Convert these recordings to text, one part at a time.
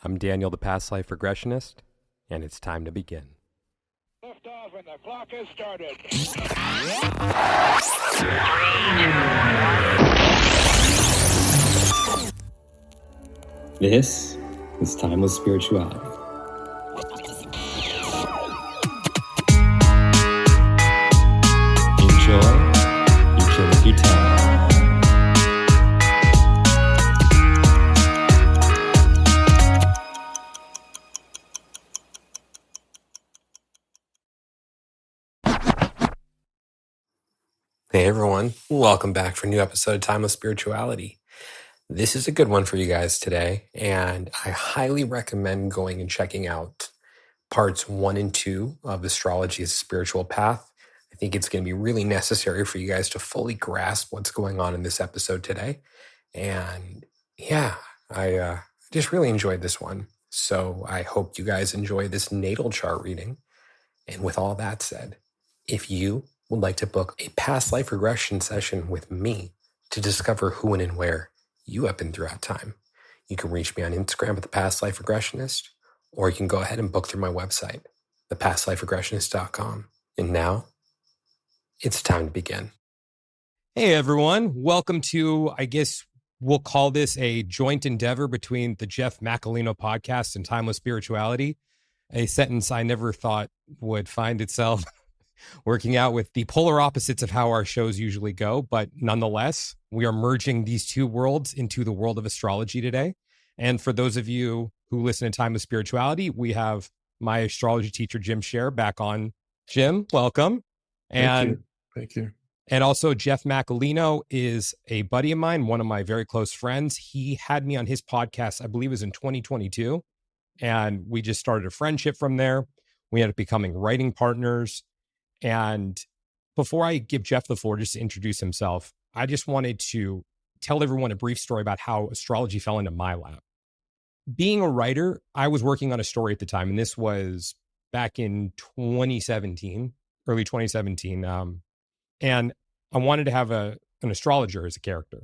I'm Daniel, the past life regressionist, and it's time to begin. Lift off and the clock has started. This is Timeless Spirituality. Enjoy, you can if you tell. Hey everyone, welcome back for a new episode of Timeless Spirituality. This is a good one for you guys today, and I highly recommend going and checking out parts 1 and 2 of Astrology as a Spiritual Path. I think it's going to be really necessary for you guys to fully grasp what's going on in this episode today. And yeah, I just really enjoyed this one. So I hope you guys enjoy this natal chart reading. And with all that said, if you would like to book a past life regression session with me to discover who and where you have been throughout time, you can reach me on Instagram at the Past Life Regressionist, or you can go ahead and book through my website, thepastliferegressionist.com. And now it's time to begin. Hey everyone, welcome to, I guess we'll call this a joint endeavor between the Jeff Macolino podcast and Timeless Spirituality, a sentence I never thought would find itself working out with the polar opposites of how our shows usually go. But nonetheless, we are merging these two worlds into the world of astrology today. And for those of you who listen to Time of Spirituality, we have my astrology teacher, Jim Sher, back on. Jim, welcome. Thank you. And also Jeff Macolino is a buddy of mine, one of my very close friends. He had me on his podcast, I believe it was in 2022. And we just started a friendship from there. We ended up becoming writing partners. And before I give Jeff the floor just to introduce himself, I just wanted to tell everyone a brief story about how astrology fell into my lap. Being a writer, I was working on a story at the time, and this was back in 2017, early 2017. And I wanted to have an astrologer as a character,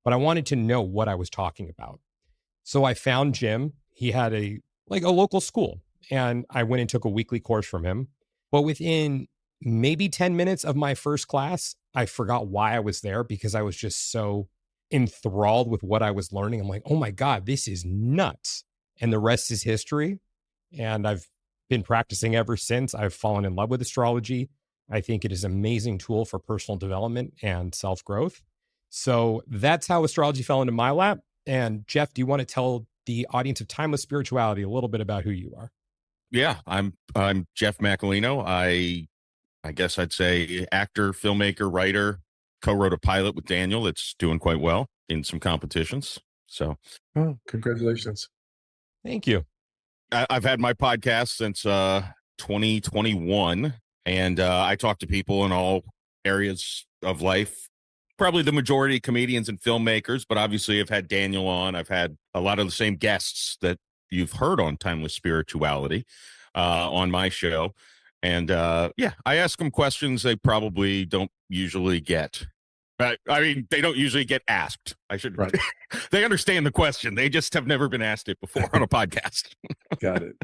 but I wanted to know what I was talking about. So I found Jim. He had a local school, and I went and took a weekly course from him. But within maybe 10 minutes of my first class, I forgot why I was there because I was just so enthralled with what I was learning. I'm like, oh my God, this is nuts. And the rest is history. And I've been practicing ever since. I've fallen in love with astrology. I think it is an amazing tool for personal development and self-growth. So that's how astrology fell into my lap. And Jeff, do you want to tell the audience of Timeless Spirituality a little bit about who you are? Yeah, I'm Jeff Macolino. I guess I'd say actor, filmmaker, writer, co-wrote a pilot with Daniel. It's doing quite well in some competitions. So, Congratulations. Thank you. I've had my podcast since 2021, and I talk to people in all areas of life. Probably the majority comedians and filmmakers, but obviously I've had Daniel on. I've had a lot of the same guests that you've heard on Timeless Spirituality on my show. And I ask them questions they probably don't usually get. I mean, they don't usually get asked. Right. They understand the question. They just have never been asked it before on a podcast. Got it.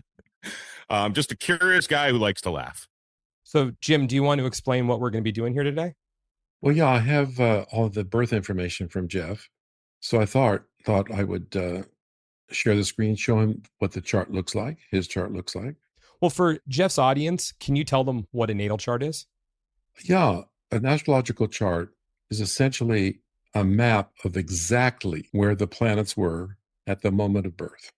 I'm just a curious guy who likes to laugh. So, Jim, do you want to explain what we're going to be doing here today? Well, yeah, I have all the birth information from Jeff. So I thought I would share the screen, show him what the chart looks like, his chart looks like. Well, for Jeff's audience, can you tell them what a natal chart is? Yeah, an astrological chart is essentially a map of exactly where the planets were at the moment of birth.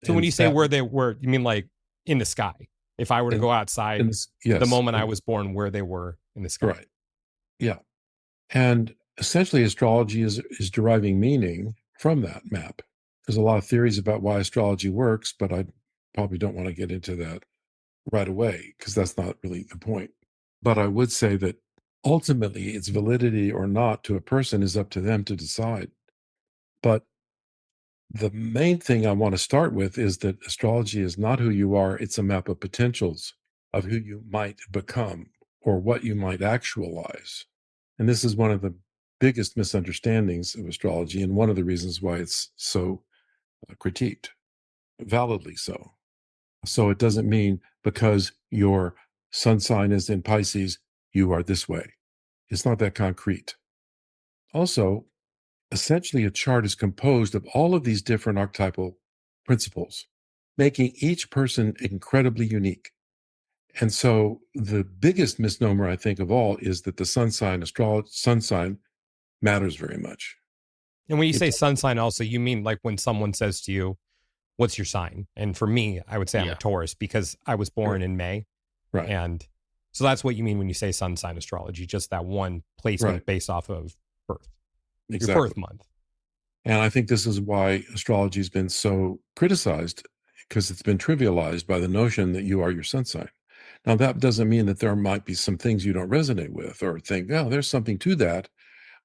So when you say where they were, you mean like in the sky? If I were to go outside, yes, the moment I was born, where they were in the sky. Right. Yeah. And essentially astrology is deriving meaning from that map. There's a lot of theories about why astrology works, but I probably don't want to get into that right away because that's not really the point. But I would say that ultimately its validity or not to a person is up to them to decide. But the main thing I want to start with is that astrology is not who you are. It's a map of potentials of who you might become or what you might actualize. And this is one of the biggest misunderstandings of astrology and one of the reasons why it's so critiqued. validly so. So it doesn't mean because your sun sign is in Pisces, you are this way. It's not that concrete. Also, essentially, a chart is composed of all of these different archetypal principles, making each person incredibly unique. And so the biggest misnomer, I think, of all is that the sun sign matters very much. And when you say It's sun sign, also, you mean like when someone says to you, what's your sign? And for me, I would say I'm a Yeah. Taurus because I was born in May. right, And so that's what you mean when you say sun sign astrology, just that one placement Right. based off of birth, your exactly. birth month. And I think this is why astrology has been so criticized, because it's been trivialized by the notion that you are your sun sign. Now, that doesn't mean that there might be some things you don't resonate with or think, oh, there's something to that.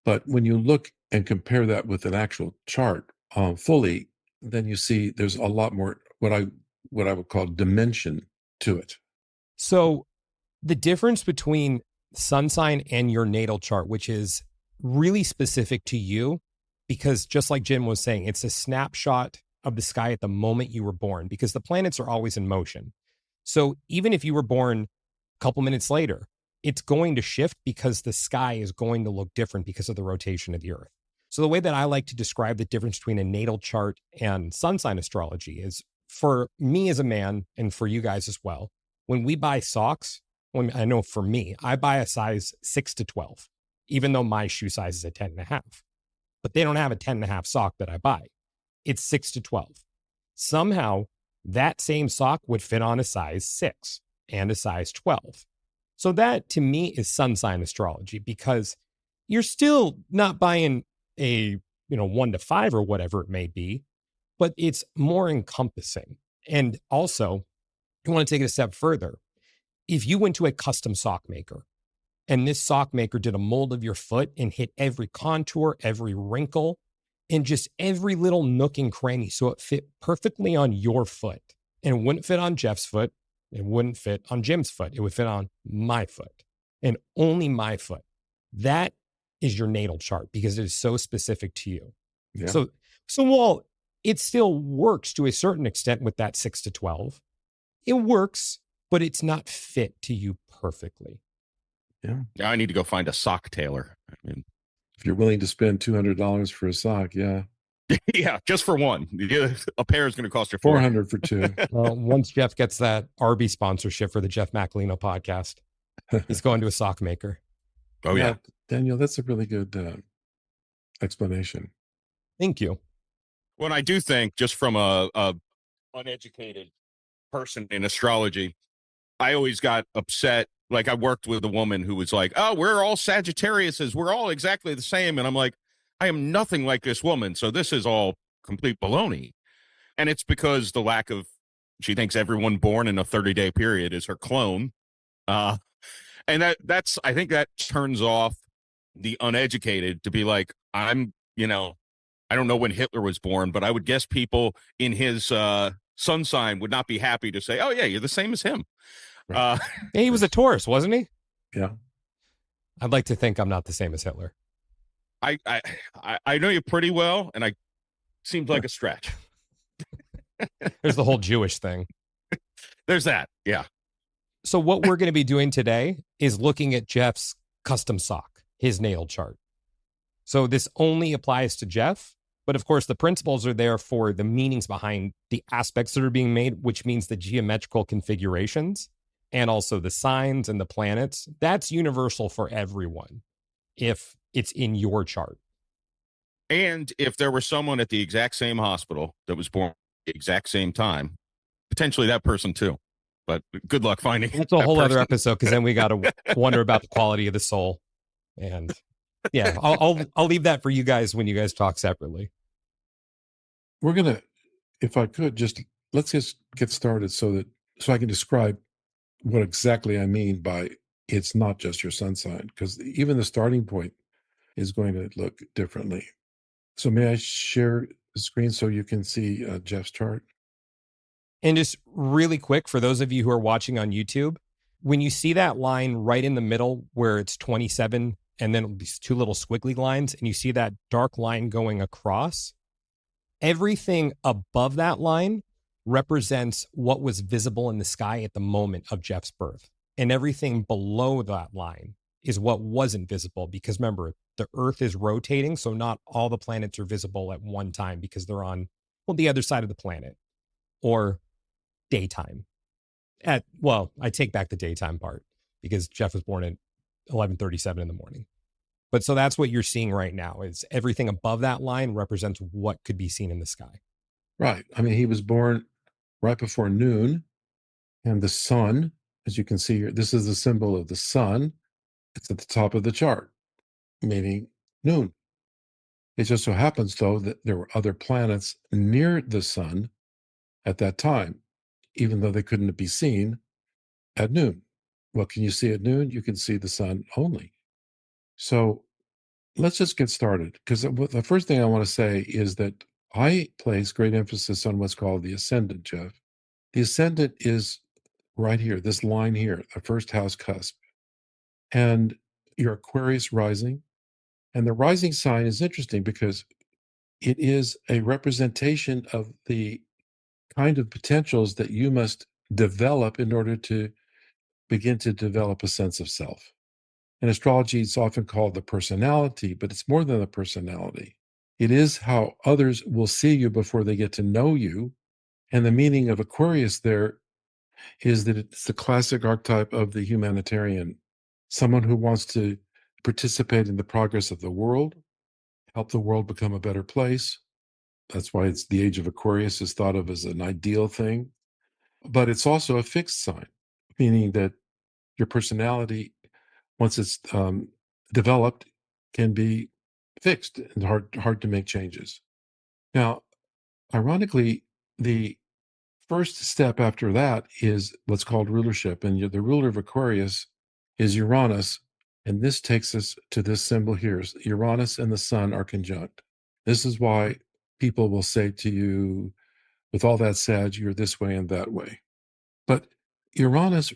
But when you look and compare that with an actual chart fully, then you see there's a lot more what I would call dimension to it. So the difference between sun sign and your natal chart, which is really specific to you, because just like Jim was saying, it's a snapshot of the sky at the moment you were born, because the planets are always in motion. So even if you were born a couple minutes later, it's going to shift because the sky is going to look different because of the rotation of the earth. So the way that I like to describe the difference between a natal chart and sun sign astrology is, for me as a man and for you guys as well, when we buy socks, I know for me, I buy a size 6 to 12, even though my shoe size is a 10 and a half. But they don't have a 10 and a half sock that I buy. It's 6 to 12. Somehow, that same sock would fit on a size 6 and a size 12. So that, to me, is sun sign astrology, because you're still not buying a 1 to 5 or whatever it may be, but it's more encompassing. And also, you want to take it a step further. If you went to a custom sock maker and this sock maker did a mold of your foot and hit every contour, every wrinkle, and just every little nook and cranny so it fit perfectly on your foot, and it wouldn't fit on Jeff's foot, it wouldn't fit on Jim's foot, it would fit on my foot and only my foot. That is your natal chart because it is so specific to you. Yeah. So while it still works to a certain extent with that 6 to 12, it works, but it's not fit to you perfectly. Yeah. Now I need to go find a sock tailor. I mean, If you're willing to spend $200 for a sock, yeah. yeah, just for one. A pair is going to cost you $400 for two. Well, once Jeff gets that Arby sponsorship for the Jeff Macolino podcast, he's going to a sock maker. Oh, yeah. Daniel, that's a really good explanation. Thank you. Well, I do think, just from a uneducated person in astrology, I always got upset. Like, I worked with a woman who was like, oh, we're all Sagittariuses, we're all exactly the same. And I'm like, I am nothing like this woman, so this is all complete baloney. And it's because the lack of, she thinks everyone born in a 30-day period is her clone. And that's, I think that turns off the uneducated to be like, I don't know when Hitler was born, but I would guess people in his sun sign would not be happy to say, oh, yeah, you're the same as him. Right. He was a Taurus, wasn't he? Yeah. I'd like to think I'm not the same as Hitler. I know you pretty well, and I seemed like a stretch. There's the whole Jewish thing. There's that. Yeah. So what we're going to be doing today is looking at Jeff's custom sock, his natal chart. So this only applies to Jeff, but of course the principles are there for the meanings behind the aspects that are being made, which means the geometrical configurations and also the signs and the planets. That's universal for everyone if it's in your chart. And if there was someone at the exact same hospital that was born at the exact same time, potentially that person too. But good luck finding That's a that whole other person. episode, because then we got to wonder about the quality of the soul. And yeah, I'll leave that for you guys when you guys talk separately. We're going to, if I could, let's just get started so I can describe what exactly I mean by it's not just your sun sign, because even the starting point is going to look differently. So may I share the screen so you can see Jeff's chart? And just really quick, for those of you who are watching on YouTube, when you see that line right in the middle where it's 27 and then these two little squiggly lines, and you see that dark line going across, everything above that line represents what was visible in the sky at the moment of Jeff's birth. And everything below that line is what wasn't visible, because remember, the Earth is rotating, so not all the planets are visible at one time because they're on, well, the other side of the planet, or daytime. I take back the daytime part because Jeff was born at 11:37 in the morning. But so that's what you're seeing right now, is everything above that line represents what could be seen in the sky. Right. I mean, he was born right before noon, and the sun, as you can see here, this is the symbol of the sun. It's at the top of the chart, meaning noon. It just so happens, though, that there were other planets near the sun at that time, even though they couldn't be seen at noon. What can you see at noon? You can see the sun only. So let's just get started, because the first thing I want to say is that I place great emphasis on what's called the ascendant, Jeff. The ascendant is right here, this line here, the first house cusp. And your Aquarius rising. And the rising sign is interesting because it is a representation of the kind of potentials that you must develop in order to begin to develop a sense of self. In astrology, it's often called the personality, but it's more than the personality. It is how others will see you before they get to know you. And the meaning of Aquarius there is that it's the classic archetype of the humanitarian, someone who wants to participate in the progress of the world, help the world become a better place. That's why it's the age of Aquarius is thought of as an ideal thing. But it's also a fixed sign, meaning that your personality, once it's developed, can be fixed and hard to make changes. Now, ironically, the first step after that is what's called rulership, and the ruler of Aquarius is Uranus, and this takes us to this symbol here. Uranus and the sun are conjunct. This is why people will say to you, with all that said, you're this way and that way. But Uranus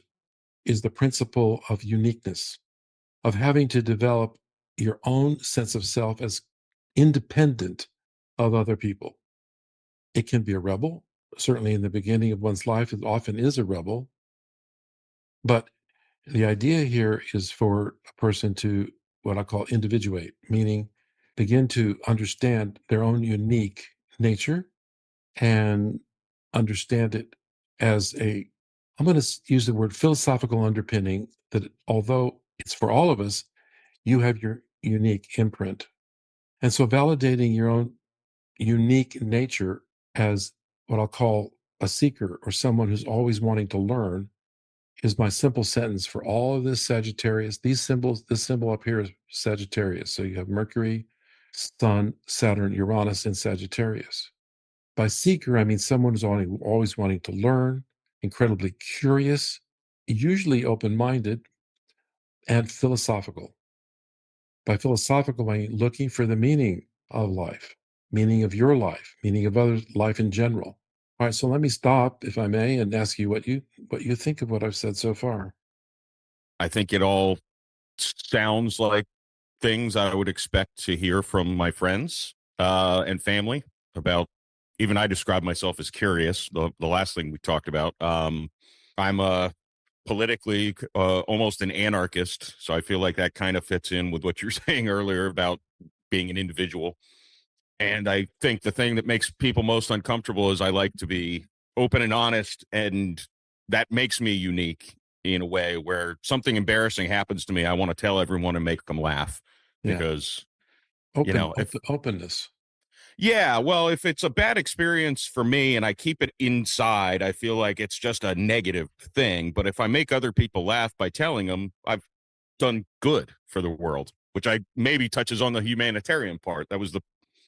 is the principle of uniqueness, of having to develop your own sense of self as independent of other people. It can be a rebel. Certainly in the beginning of one's life, it often is a rebel. But the idea here is for a person to what I call individuate, meaning begin to understand their own unique nature and understand it as I'm going to use the word philosophical underpinning, that although it's for all of us, you have your unique imprint. And so validating your own unique nature as what I'll call a seeker or someone who's always wanting to learn is my simple sentence for all of this Sagittarius. These symbols, this symbol up here is Sagittarius. So you have Mercury, Sun, Saturn, Uranus, and Sagittarius. By seeker, I mean someone who's always wanting to learn, incredibly curious, usually open-minded, and philosophical. By philosophical, I mean looking for the meaning of life, meaning of your life, meaning of others' life in general. All right, so let me stop, if I may, and ask you what you think of what I've said so far. I think it all sounds like things I would expect to hear from my friends and family about. Even I describe myself as curious. The last thing we talked about. I'm a politically almost an anarchist, so I feel like that kind of fits in with what you're saying earlier about being an individual. And I think the thing that makes people most uncomfortable is I like to be open and honest, and that makes me unique in a way where something embarrassing happens to me, I want to tell everyone and make them laugh Yeah, because, if openness. yeah, well, if it's a bad experience for me and I keep it inside, I feel like it's just a negative thing. But if I make other people laugh by telling them, I've done good for the world, which I maybe touches on the humanitarian part.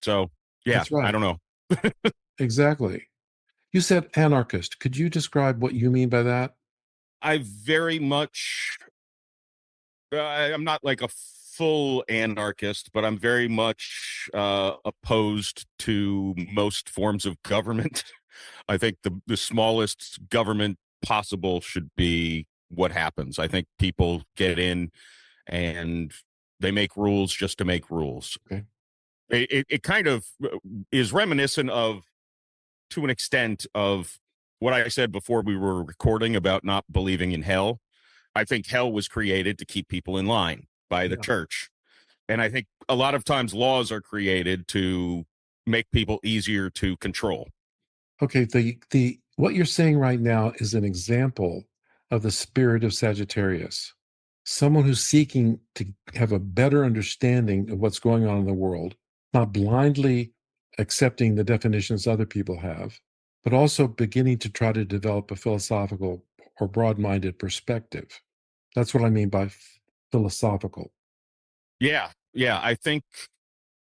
So yeah, That's I right. don't know. Exactly. You said anarchist. Could you describe what you mean by that? I very much, I'm not like a full anarchist, but I'm very much opposed to most forms of government. I think the smallest government possible should be what happens. I think people get in and they make rules just to make rules. Okay. It kind of is reminiscent of, to an extent, of what I said before we were recording about not believing in hell, I think hell was created to keep people in line by the church. And I think a lot of times laws are created to make people easier to control. Okay, the what you're saying right now is an example of the spirit of Sagittarius. Someone who's seeking to have a better understanding of what's going on in the world, not blindly accepting the definitions other people have, but also beginning to try to develop a philosophical or broad-minded perspective. That's what I mean by philosophical. Yeah. Yeah. I think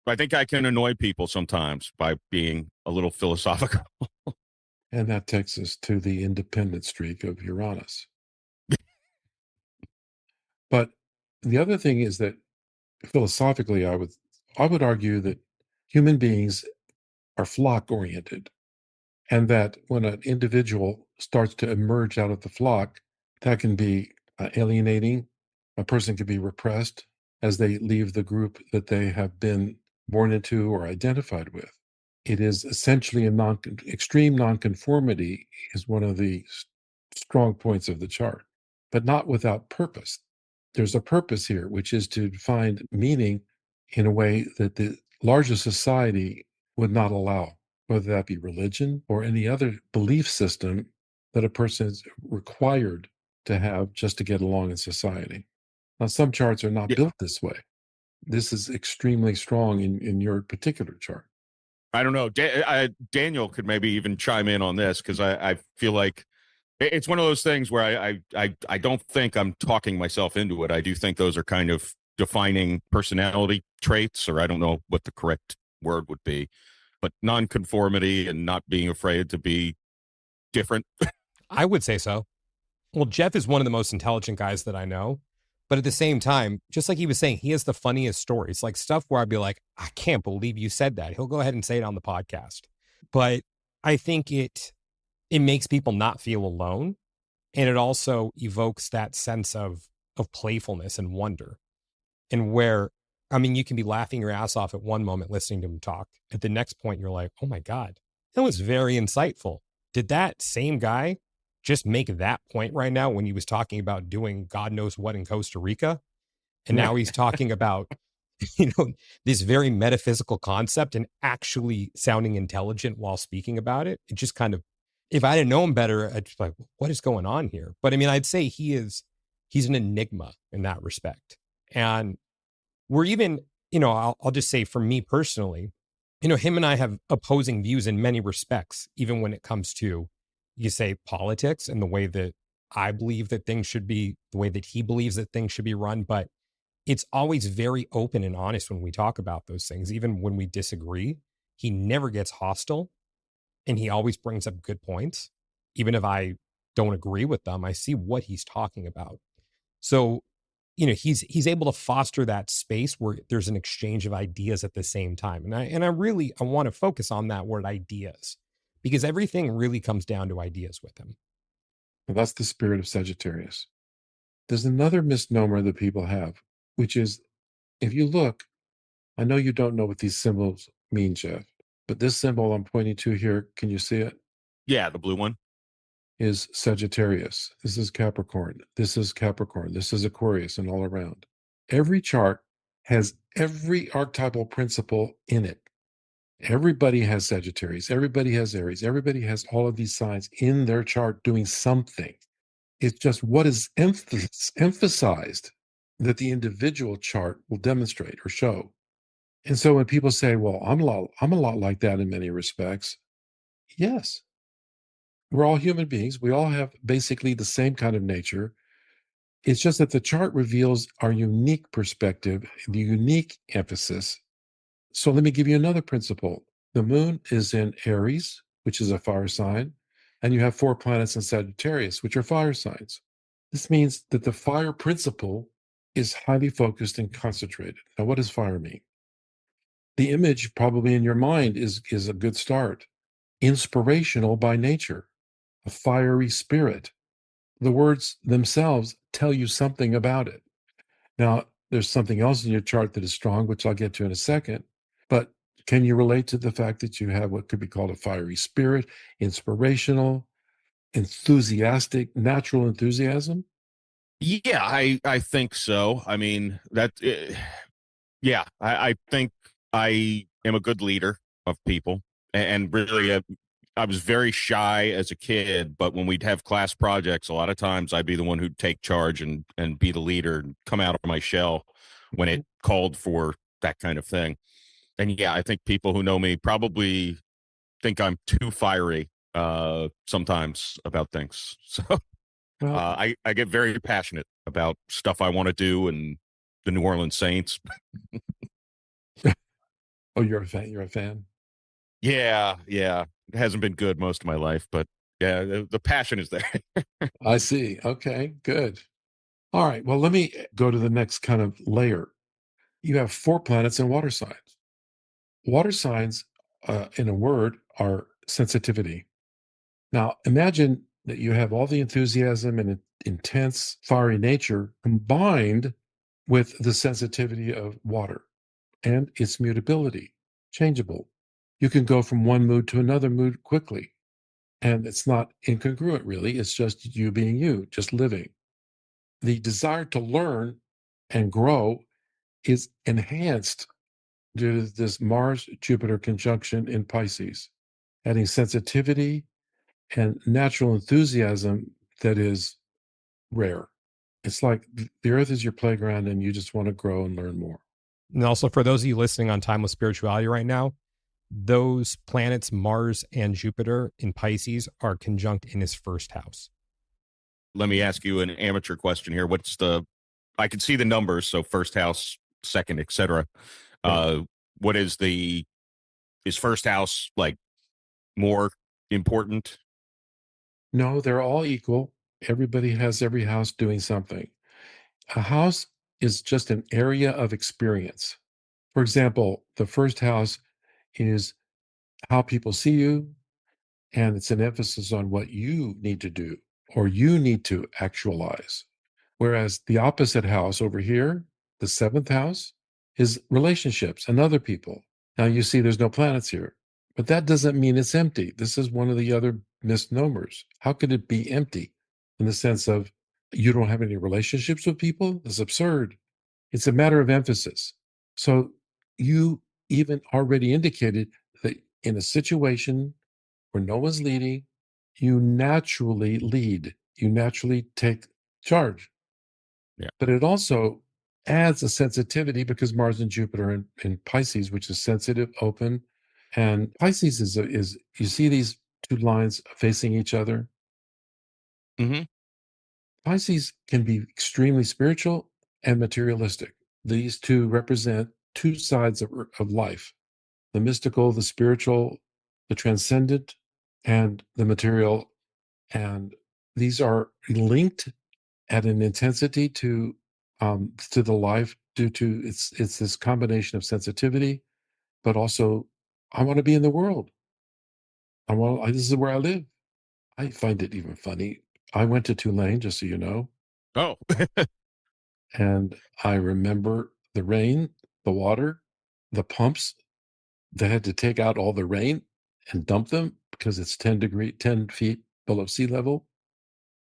I can annoy people sometimes by being a little philosophical. And that takes us to the independent streak of Uranus. But the other thing is that philosophically, I would argue that human beings are flock oriented, and that when an individual starts to emerge out of the flock, that can be alienating. A person can be repressed as they leave the group that they have been born into or identified with. It is essentially extreme nonconformity is one of the strong points of the chart, but not without purpose. There's a purpose here, which is to find meaning in a way that the larger society would not allow, whether that be religion or any other belief system that a person is required to have just to get along in society. Now, some charts are not Yeah. built this way. This is extremely strong in your particular chart. I don't know. Daniel could maybe even chime in on this because I feel like it's one of those things where I don't think I'm talking myself into it. I do think those are kind of defining personality traits, or I don't know what the correct word would be, but nonconformity and not being afraid to be different. I would say so. Well, Jeff is one of the most intelligent guys that I know. But at the same time, just like he was saying, he has the funniest stories, like stuff where I'd be like, I can't believe you said that. He'll go ahead and say it on the podcast. But I think it makes people not feel alone. And it also evokes that sense of playfulness and wonder. And where, I mean, you can be laughing your ass off at one moment listening to him talk. At the next point, you're like, oh my God, that was very insightful. Did that same guy just make that point right now when he was talking about doing God knows what in Costa Rica? And now he's talking about, this very metaphysical concept and actually sounding intelligent while speaking about it. It just kind of, if I didn't know him better, I'd just be like, what is going on here? But I mean, I'd say he's an enigma in that respect. And we're even, I'll just say for me personally, him and I have opposing views in many respects, even when it comes to, you say, politics and the way that I believe that things should be, the way that he believes that things should be run. But it's always very open and honest when we talk about those things, even when we disagree. He never gets hostile and he always brings up good points. Even if I don't agree with them, I see what he's talking about. So, he's able to foster that space where there's an exchange of ideas at the same time. And I want to focus on that word ideas, because everything really comes down to ideas with him. Well, that's the spirit of Sagittarius. There's another misnomer that people have, which is if you look, I know you don't know what these symbols mean, Jeff, but this symbol I'm pointing to here, can you see it? Yeah, the blue one. Is Sagittarius. This is Capricorn. This is Capricorn. This is Aquarius, and all around. Every chart has every archetypal principle in it. Everybody has Sagittarius. Everybody has Aries. Everybody has all of these signs in their chart doing something. It's just what is emphasized that the individual chart will demonstrate or show. And so when people say, well, I'm a lot like that in many respects. Yes, we're all human beings. We all have basically the same kind of nature. It's just that the chart reveals our unique perspective, the unique emphasis. So let me give you another principle. The moon is in Aries, which is a fire sign, and you have 4 planets in Sagittarius, which are fire signs. This means that the fire principle is highly focused and concentrated. Now, what does fire mean? The image probably in your mind is a good start. Inspirational by nature, a fiery spirit. The words themselves tell you something about it. Now, there's something else in your chart that is strong, which I'll get to in a second. But can you relate to the fact that you have what could be called a fiery spirit, inspirational? enthusiastic, natural enthusiasm? Yeah, I think so. I mean, yeah, I think I am a good leader of people, and really, I was very shy as a kid. But when we'd have class projects, a lot of times I'd be the one who'd take charge and be the leader and come out of my shell when it called for that kind of thing. And yeah, I think people who know me probably think I'm too fiery sometimes about things. So Well, I get very passionate about stuff I want to do and the New Orleans Saints. oh, you're a fan. You're a fan. Yeah, yeah. It hasn't been good most of my life, but yeah, the passion is there. I see. Okay, good. All right. Well, let me go to the next kind of layer. You have 4 planets in water signs. Water signs, in a word, are sensitivity. Now, imagine that you have all the enthusiasm and intense, fiery nature combined with the sensitivity of water and its mutability, changeable. You can go from one mood to another mood quickly. And it's not incongruent, really. It's just you being you, just living. The desire to learn and grow is enhanced due to this Mars Jupiter conjunction in Pisces, adding sensitivity and natural enthusiasm that is rare. It's like the earth is your playground and you just want to grow and learn more. And also, for those of you listening on Timeless Spirituality right now, those planets, Mars and Jupiter in Pisces, are conjunct in his first house. Let me ask you an amateur question here. I can see the numbers, so first house, second, etc. What is is first house like more important? No, they're all equal. Everybody has every house doing something. A house is just an area of experience. For example, the first house is how people see you, and it's an emphasis on what you need to do or you need to actualize. Whereas the opposite house over here, the seventh house, is relationships and other people. Now you see there's no planets here, but that doesn't mean it's empty. This is one of the other misnomers. How could it be empty in the sense of you don't have any relationships with people? That's absurd. It's a matter of emphasis. So you even already indicated that in a situation where no one's leading, you naturally lead, you naturally take charge. Yeah. But it also adds a sensitivity because Mars and Jupiter in Pisces, which is sensitive, open. And Pisces is you see these two lines facing each other. Mm-hmm. Pisces can be extremely spiritual and materialistic. These two represent two sides of life: the mystical, the spiritual, the transcendent, and the material. And these are linked at an intensity to the life due to it's this combination of sensitivity, but also I want to be in the world. This is where I live. I find it even funny. I went to Tulane, just so you know, Oh, and I remember the rain, the water, the pumps. They had to take out all the rain and dump them because it's 10 feet below sea level.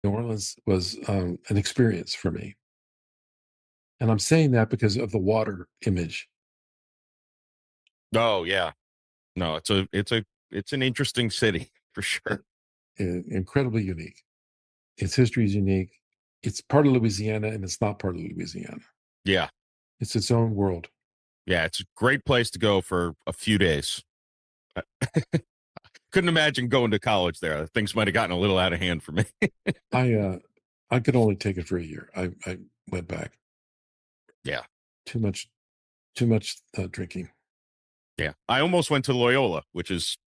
New Orleans was an experience for me. And I'm saying that because of the water image. oh yeah. No, it's an interesting city for sure. Incredibly unique. Its history is unique. It's part of Louisiana and it's not part of Louisiana. Yeah. It's its own world. Yeah, it's a great place to go for a few days. I couldn't imagine going to college there. Things might have gotten a little out of hand for me. I could only take it for a year. I went back. Yeah. Too much drinking. Yeah. I almost went to Loyola, which is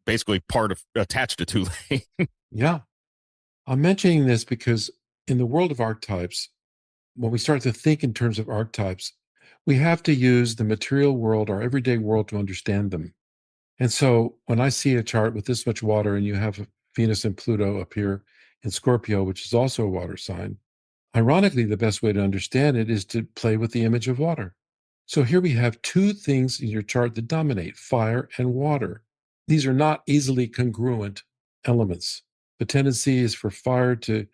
basically attached to Tulane. Yeah. I'm mentioning this because in the world of archetypes, when we start to think in terms of archetypes, we have to use the material world, our everyday world, to understand them. And so when I see a chart with this much water and you have Venus and Pluto up here in Scorpio, which is also a water sign, ironically, the best way to understand it is to play with the image of water. So here we have two things in your chart that dominate: fire and water. These are not easily congruent elements. The tendency is for fire to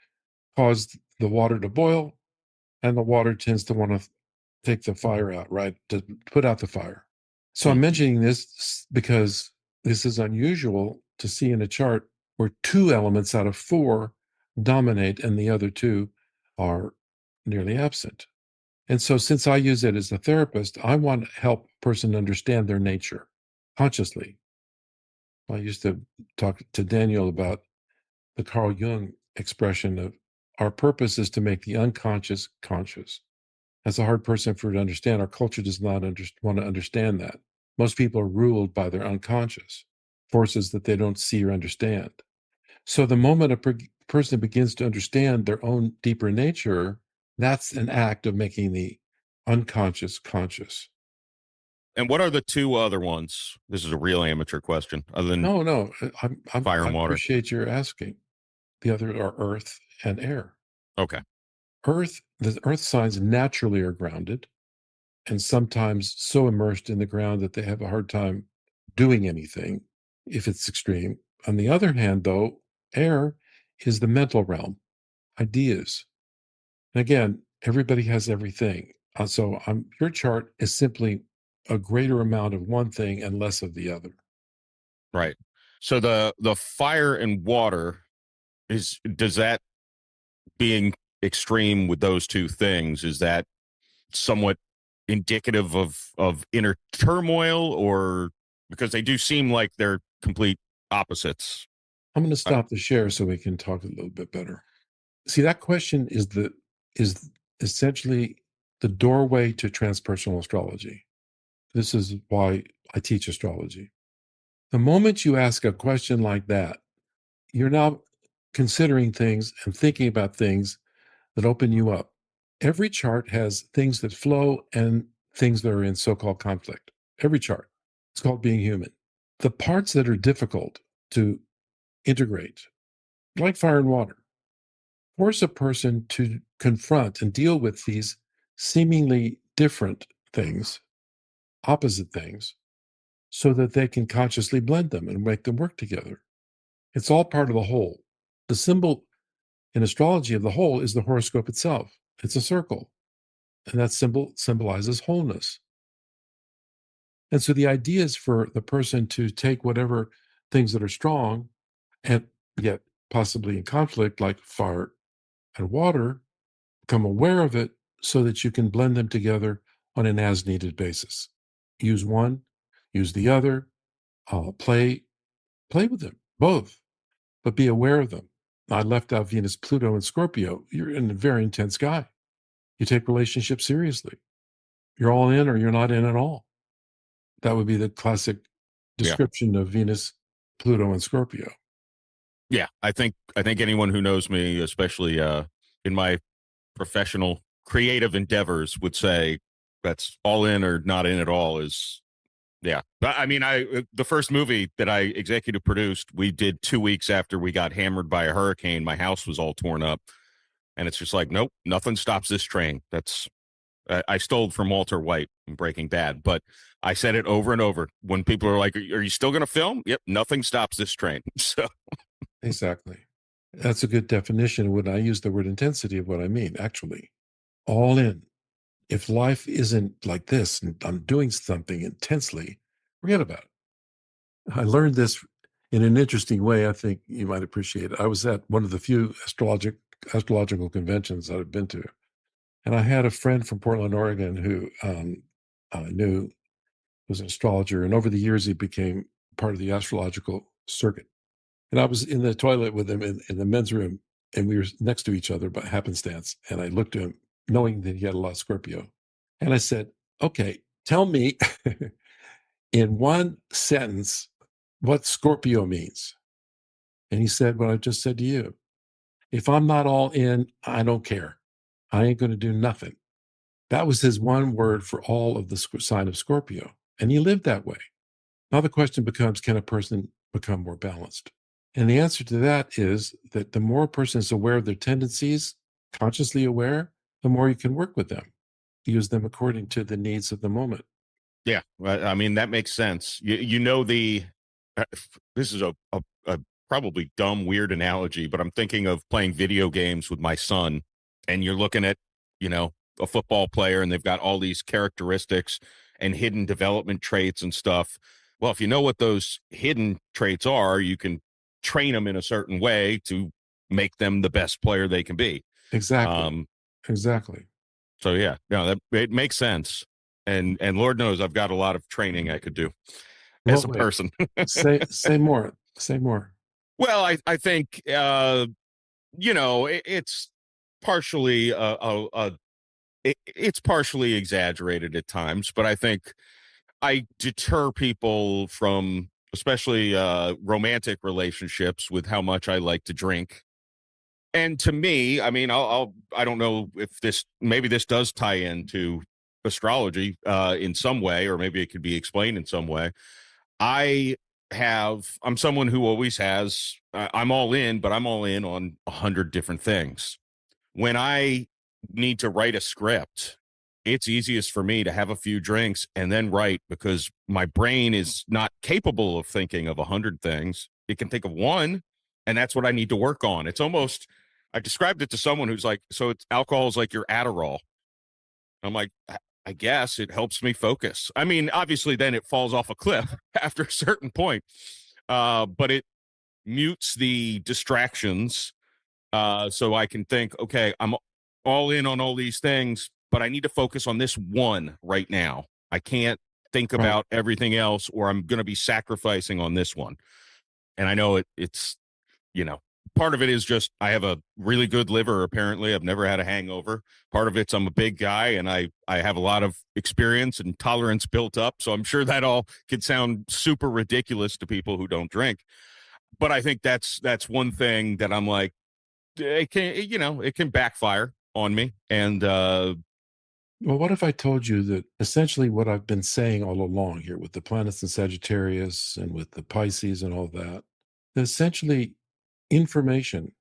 cause the water to boil, and the water tends to want to take the fire out, right? To put out the fire. So I'm mentioning this because this is unusual to see in a chart where 2 elements out of 4 dominate and the other 2 are nearly absent. And so, since I use it as a therapist, I want to help a person understand their nature consciously. I used to talk to Daniel about the Carl Jung expression of our purpose is to make the unconscious conscious. That's a hard person for to understand. Our culture does not want to understand that. Most people are ruled by their unconscious forces that they don't see or understand. So the moment a person begins to understand their own deeper nature, that's an act of making the unconscious conscious. And what are the 2 other ones? This is a real amateur question, other than No, I fire and water. appreciate your asking. The other are earth and air. Okay. The earth signs naturally are grounded and sometimes so immersed in the ground that they have a hard time doing anything if it's extreme. On the other hand, though, air is the mental realm, ideas. And again, everybody has everything. So your chart is simply a greater amount of one thing and less of the other. Right. So the fire and water does that, being extreme with those 2 things, is that somewhat indicative of inner turmoil, or because they do seem like they're complete opposites? I'm going to stop the share so we can talk a little bit better. See, that question is essentially the doorway to transpersonal astrology. This is why I teach astrology. The moment you ask a question like that, you're now considering things and thinking about things that open you up. Every chart has things that flow and things that are in so-called conflict. Every chart. It's called being human. The parts that are difficult to integrate, like fire and water, force a person to confront and deal with these seemingly different things, opposite things, so that they can consciously blend them and make them work together. It's all part of the whole. The symbol in astrology of the whole is the horoscope itself. It's a circle, and that symbol symbolizes wholeness. And so the idea is for the person to take whatever things that are strong and yet possibly in conflict, like fire and water, become aware of it so that you can blend them together on an as needed basis. Use one, use the other, play with them, both, but be aware of them. I left out Venus, Pluto, and Scorpio. You're in a very intense guy. You take relationships seriously. You're all in or you're not in at all. That would be the classic description of Venus, Pluto, and Scorpio. Yeah, I think anyone who knows me, especially in my professional creative endeavors, would say that's all in or not in at all. Is Yeah. But I mean, the first movie that I executive produced, we did 2 weeks after we got hammered by a hurricane. My house was all torn up, and it's just like, nope, nothing stops this train. That's I stole from Walter White in Breaking Bad, but I said it over and over. When people are like, "Are you still going to film?" Yep, nothing stops this train. So Exactly. That's a good definition when I use the word intensity of what I mean, actually. All in. If life isn't like this and I'm doing something intensely, forget about it. I learned this in an interesting way. I think you might appreciate it. I was at one of the few astrological conventions that I've been to, and I had a friend from Portland, Oregon, who I knew was an astrologer, and over the years he became part of the astrological circuit. And I was in the toilet with him in the men's room, and we were next to each other by happenstance. And I looked at him, knowing that he had a lot of Scorpio, and I said, "Okay, tell me in one sentence what Scorpio means." And he said, "What I just said to you. If I'm not all in, I don't care. I ain't going to do nothing." That was his one word for all of the sign of Scorpio. And he lived that way. Now the question becomes, can a person become more balanced? And the answer to that is that the more a person is aware of their tendencies, consciously aware, the more you can work with them, use them according to the needs of the moment. yeah, I mean that makes sense. You know the this is a probably dumb, weird analogy, but I'm thinking of playing video games with my son, and you're looking at, a football player, and they've got all these characteristics and hidden development traits and stuff. Well, if you know what those hidden traits are, you can train them in a certain way to make them the best player they can be. Exactly. Exactly. So yeah, that it makes sense. And Lord knows I've got a lot of training I could do as a What way? person. Say more. Say more. Well, I think it's partially it's partially exaggerated at times, but I think I deter people from, especially romantic relationships, with how much I like to drink. And to me, I mean, I don't know if maybe this does tie into astrology in some way, or maybe it could be explained in some way. I'm someone who always has, I'm all in, but I'm all in on 100 different things. When I need to write a script, it's easiest for me to have a few drinks and then write, because my brain is not capable of thinking of 100 things. It can think of one, and that's what I need to work on. It's almost, I described it to someone who's like, so alcohol is like your Adderall. I'm like, I guess it helps me focus. I mean, obviously then it falls off a cliff after a certain point, but it mutes the distractions, so I can think, okay, I'm all in on all these things, but I need to focus on this one right now. I can't think Right. about everything else, or I'm going to be sacrificing on this one. And I know it's, part of it is just I have a really good liver, apparently. I've never had a hangover. Part of it's I'm a big guy, and I have a lot of experience and tolerance built up. So I'm sure that all could sound super ridiculous to people who don't drink. But I think that's one thing that I'm like, it can backfire on me. And Well, what if I told you that essentially what I've been saying all along here with the planets in Sagittarius and with the Pisces and all that essentially information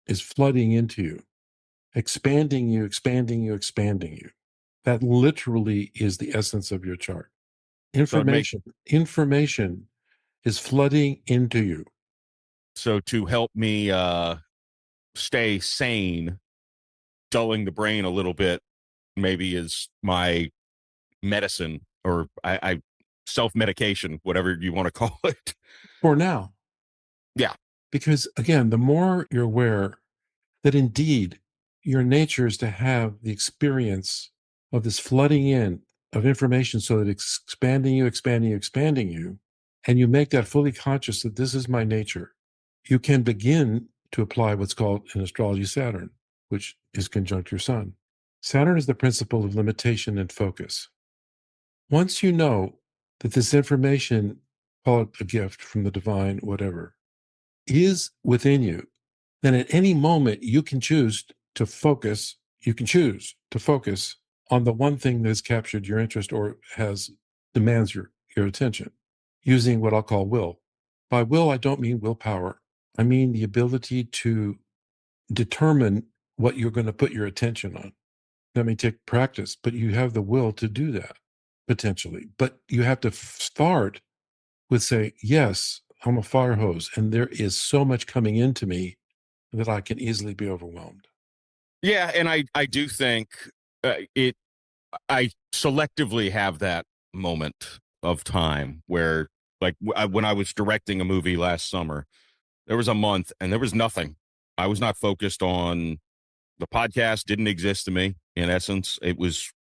is flooding into you, expanding you, expanding you, expanding you. That literally is the essence of your chart. Information is flooding into you. So to help me stay sane, dulling the brain a little bit maybe is my medicine, or I self-medication, whatever you want to call it. For now. Yeah. Because again, the more you're aware that indeed your nature is to have the experience of this flooding in of information so that it's expanding you, expanding you, expanding you, and you make that fully conscious that this is my nature, you can begin to apply what's called in astrology Saturn, which is conjunct your sun. Saturn is the principle of limitation and focus. Once you know that this information, call it a gift from the divine, whatever, is within you, then at any moment you can choose to focus. You can choose to focus on the one thing that has captured your interest or demands your attention, using what I'll call will. By will, I don't mean willpower. I mean the ability to determine what you're going to put your attention on. That may take practice, but you have the will to do that potentially. But you have to start with say, yes, I'm a fire hose, and there is so much coming into me that I can easily be overwhelmed. Yeah, and I do think I selectively have that moment of time where, like, when I was directing a movie last summer, there was a month and there was nothing. I was not focused on the podcast, didn't exist to me. In essence, it was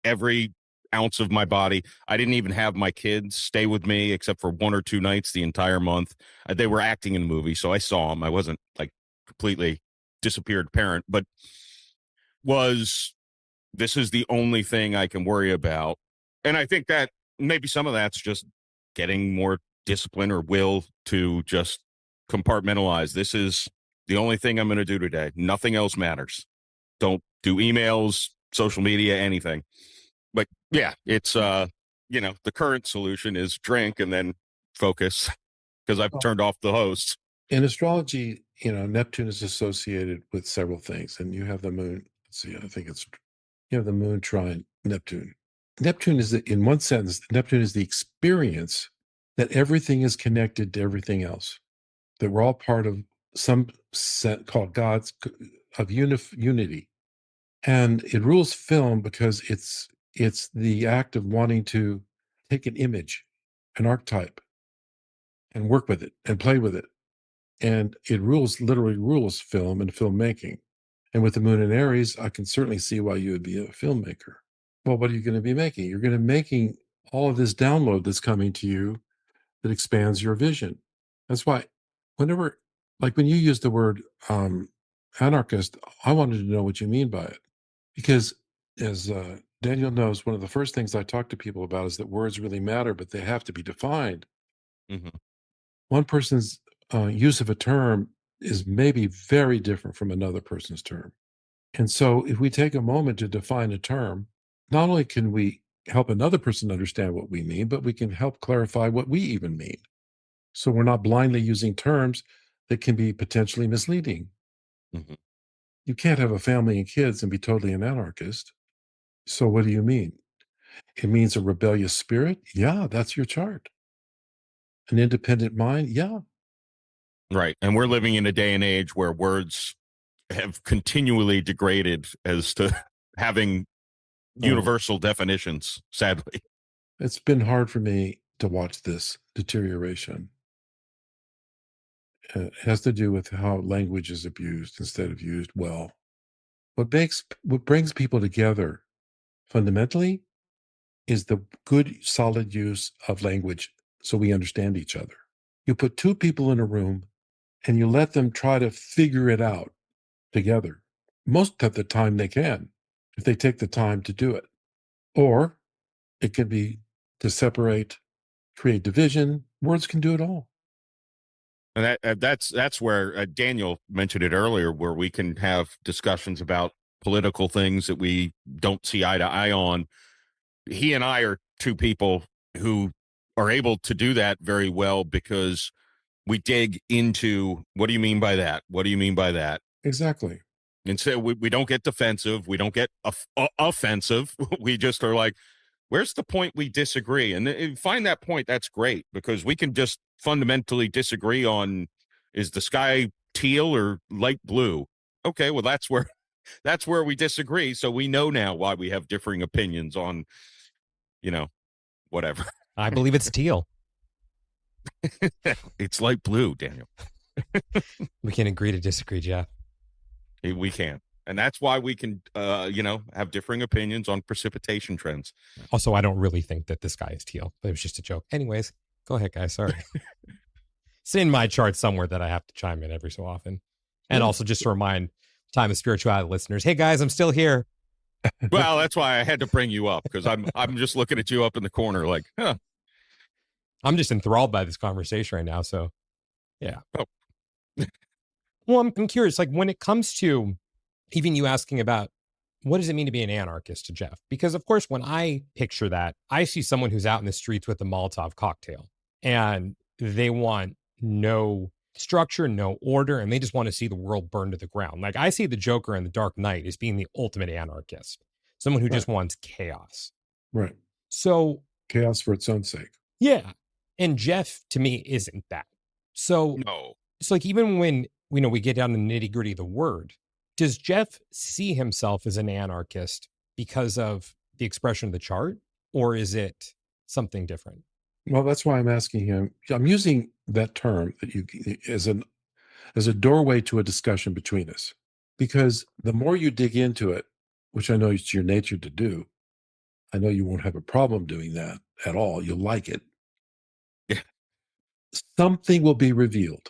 every ounce of my body. I didn't even have my kids stay with me except for 1 or 2 nights the entire month. They were acting in the movie, so I saw them. I wasn't like completely disappeared parent, but this is the only thing I can worry about. And I think that maybe some of that's just getting more discipline or will to just compartmentalize. This is the only thing I'm going to do today. Nothing else matters. Don't do emails, social media, anything. But yeah, it's the current solution is drink and then focus, because I've turned off the host. In astrology, Neptune is associated with several things, and you have the moon. Let's see, I think you have the moon trine Neptune. Neptune is, in one sentence, Neptune is the experience that everything is connected to everything else. that we're all part of some set called God's of unity. And it rules film because it's the act of wanting to take an image, an archetype, and work with it and play with it. And it literally rules film and filmmaking. And with the moon in Aries, I can certainly see why you would be a filmmaker. Well, what are you going to be making? You're going to be making all of this download that's coming to you that expands your vision. That's why whenever, like when you use the word anarchist, I wanted to know what you mean by it. Because as Daniel knows, one of the first things I talk to people about is that words really matter, but they have to be defined. Mm-hmm. One person's use of a term is maybe very different from another person's term. And so if we take a moment to define a term, not only can we help another person understand what we mean, but we can help clarify what we even mean. So we're not blindly using terms that can be potentially misleading. Mm-hmm. You can't have a family and kids and be totally an anarchist. So what do you mean? It means a rebellious spirit? Yeah, that's your chart. An independent mind? Yeah. Right. And we're living in a day and age where words have continually degraded as to having universal definitions, sadly. It's been hard for me to watch this deterioration. It has to do with how language is abused instead of used well. What brings people together fundamentally is the good, solid use of language so we understand each other. You put two people in a room and you let them try to figure it out together. Most of the time they can, if they take the time to do it. Or it can be to separate, create division. Words can do it all. And that's where Daniel mentioned it earlier, where we can have discussions about political things that we don't see eye to eye on. He and I are two people who are able to do that very well because we dig into what do you mean by that? What do you mean by that? Exactly. And so we don't get defensive. We don't get offensive. We just are like, where's the point we disagree? And find that point. That's great because we can just fundamentally disagree on is the sky teal or light blue? Okay, well that's where we disagree. So we know now why we have differing opinions on, whatever. I believe it's teal. It's light blue, Daniel. We can agree to disagree, Jeff. We can. And that's why we can, have differing opinions on precipitation trends. Also, I don't really think that the sky is teal, but it was just a joke. Anyways, go ahead, guys. Sorry. It's in my chart somewhere that I have to chime in every so often. And also just to remind Time of Spirituality listeners, hey, guys, I'm still here. Well, that's why I had to bring you up because I'm just looking at you up in the corner like, huh. I'm just enthralled by this conversation right now. So, yeah. Oh. Well, I'm curious, like when it comes to even you asking about what does it mean to be an anarchist to Jeff? Because, of course, when I picture that, I see someone who's out in the streets with a Molotov cocktail and they want no structure, no order, and they just want to see the world burn to the ground. Like I see the Joker in The Dark Knight as being the ultimate anarchist, someone who just wants chaos. Right. So chaos for its own sake. Yeah. And Jeff, to me, isn't that. So no. It's like even when we get down to the nitty gritty of the word, does Jeff see himself as an anarchist because of the expression of the chart, or is it something different? Well, that's why I'm asking him. I'm using that term that you as a doorway to a discussion between us, because the more you dig into it, which I know it's your nature to do, I know you won't have a problem doing that at all. You'll like it. Yeah. Something will be revealed.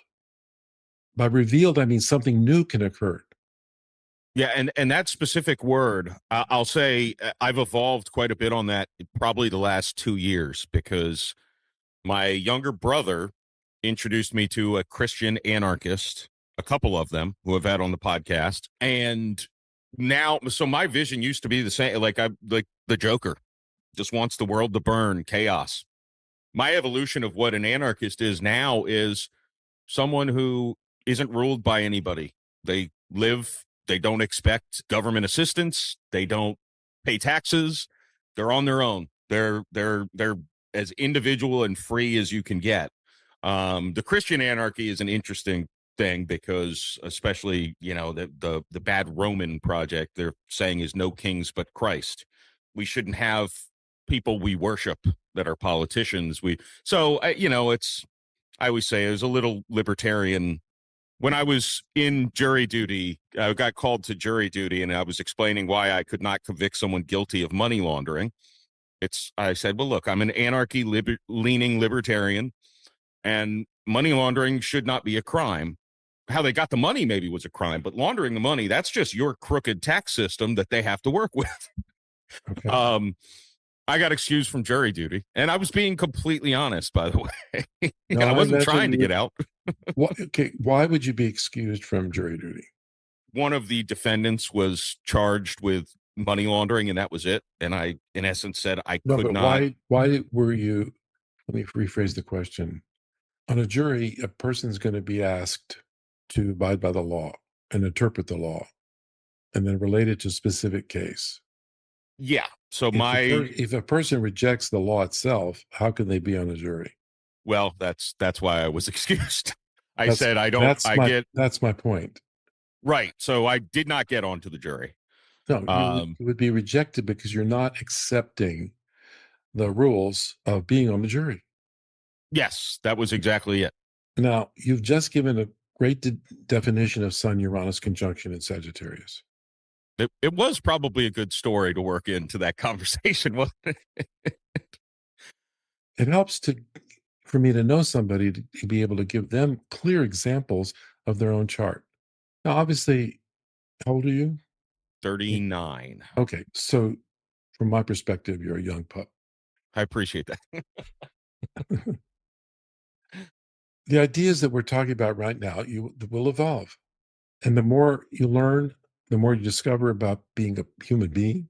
By revealed, I mean something new can occur. Yeah, and that specific word, I'll say I've evolved quite a bit on that probably the last 2 years because my younger brother introduced me to a Christian anarchist, a couple of them who I've had on the podcast. And now, so my vision used to be the same, like the Joker, just wants the world to burn, chaos. My evolution of what an anarchist is now is someone who isn't ruled by anybody. They don't expect government assistance. They don't pay taxes. They're on their own. They're as individual and free as you can get. The Christian anarchy is an interesting thing because, especially, the bad Roman project they're saying is no kings but Christ. We shouldn't have people we worship that are politicians. It's, I always say, it was a little libertarian. When I was in jury duty, I got called to jury duty, and I was explaining why I could not convict someone guilty of money laundering. I said, well, look, I'm an leaning libertarian, and money laundering should not be a crime. How they got the money maybe was a crime, but laundering the money, that's just your crooked tax system that they have to work with. Okay. I got excused from jury duty, and I was being completely honest, by the way. No, I wasn't imagine trying to get out. Why would you be excused from jury duty? One of the defendants was charged with money laundering, and that was it. And I, in essence, said I could not. Why were you? Let me rephrase the question. On a jury, a person's going to be asked to abide by the law and interpret the law, and then relate it to a specific case. Yeah. So if a person rejects the law itself, how can they be on a jury? Well, that's why I was excused. I said I don't. That's my point. Right. So I did not get onto the jury. No, you would be rejected because you're not accepting the rules of being on the jury. Yes, that was exactly it. Now, you've just given a great definition of Sun-Uranus conjunction in Sagittarius. It was probably a good story to work into that conversation, wasn't it? It helps for me to know somebody to be able to give them clear examples of their own chart. Now, obviously, how old are you? 39. Okay, so from my perspective, you're a young pup. I appreciate that. The ideas that we're talking about right now, will evolve. And the more you learn, the more you discover about being a human being,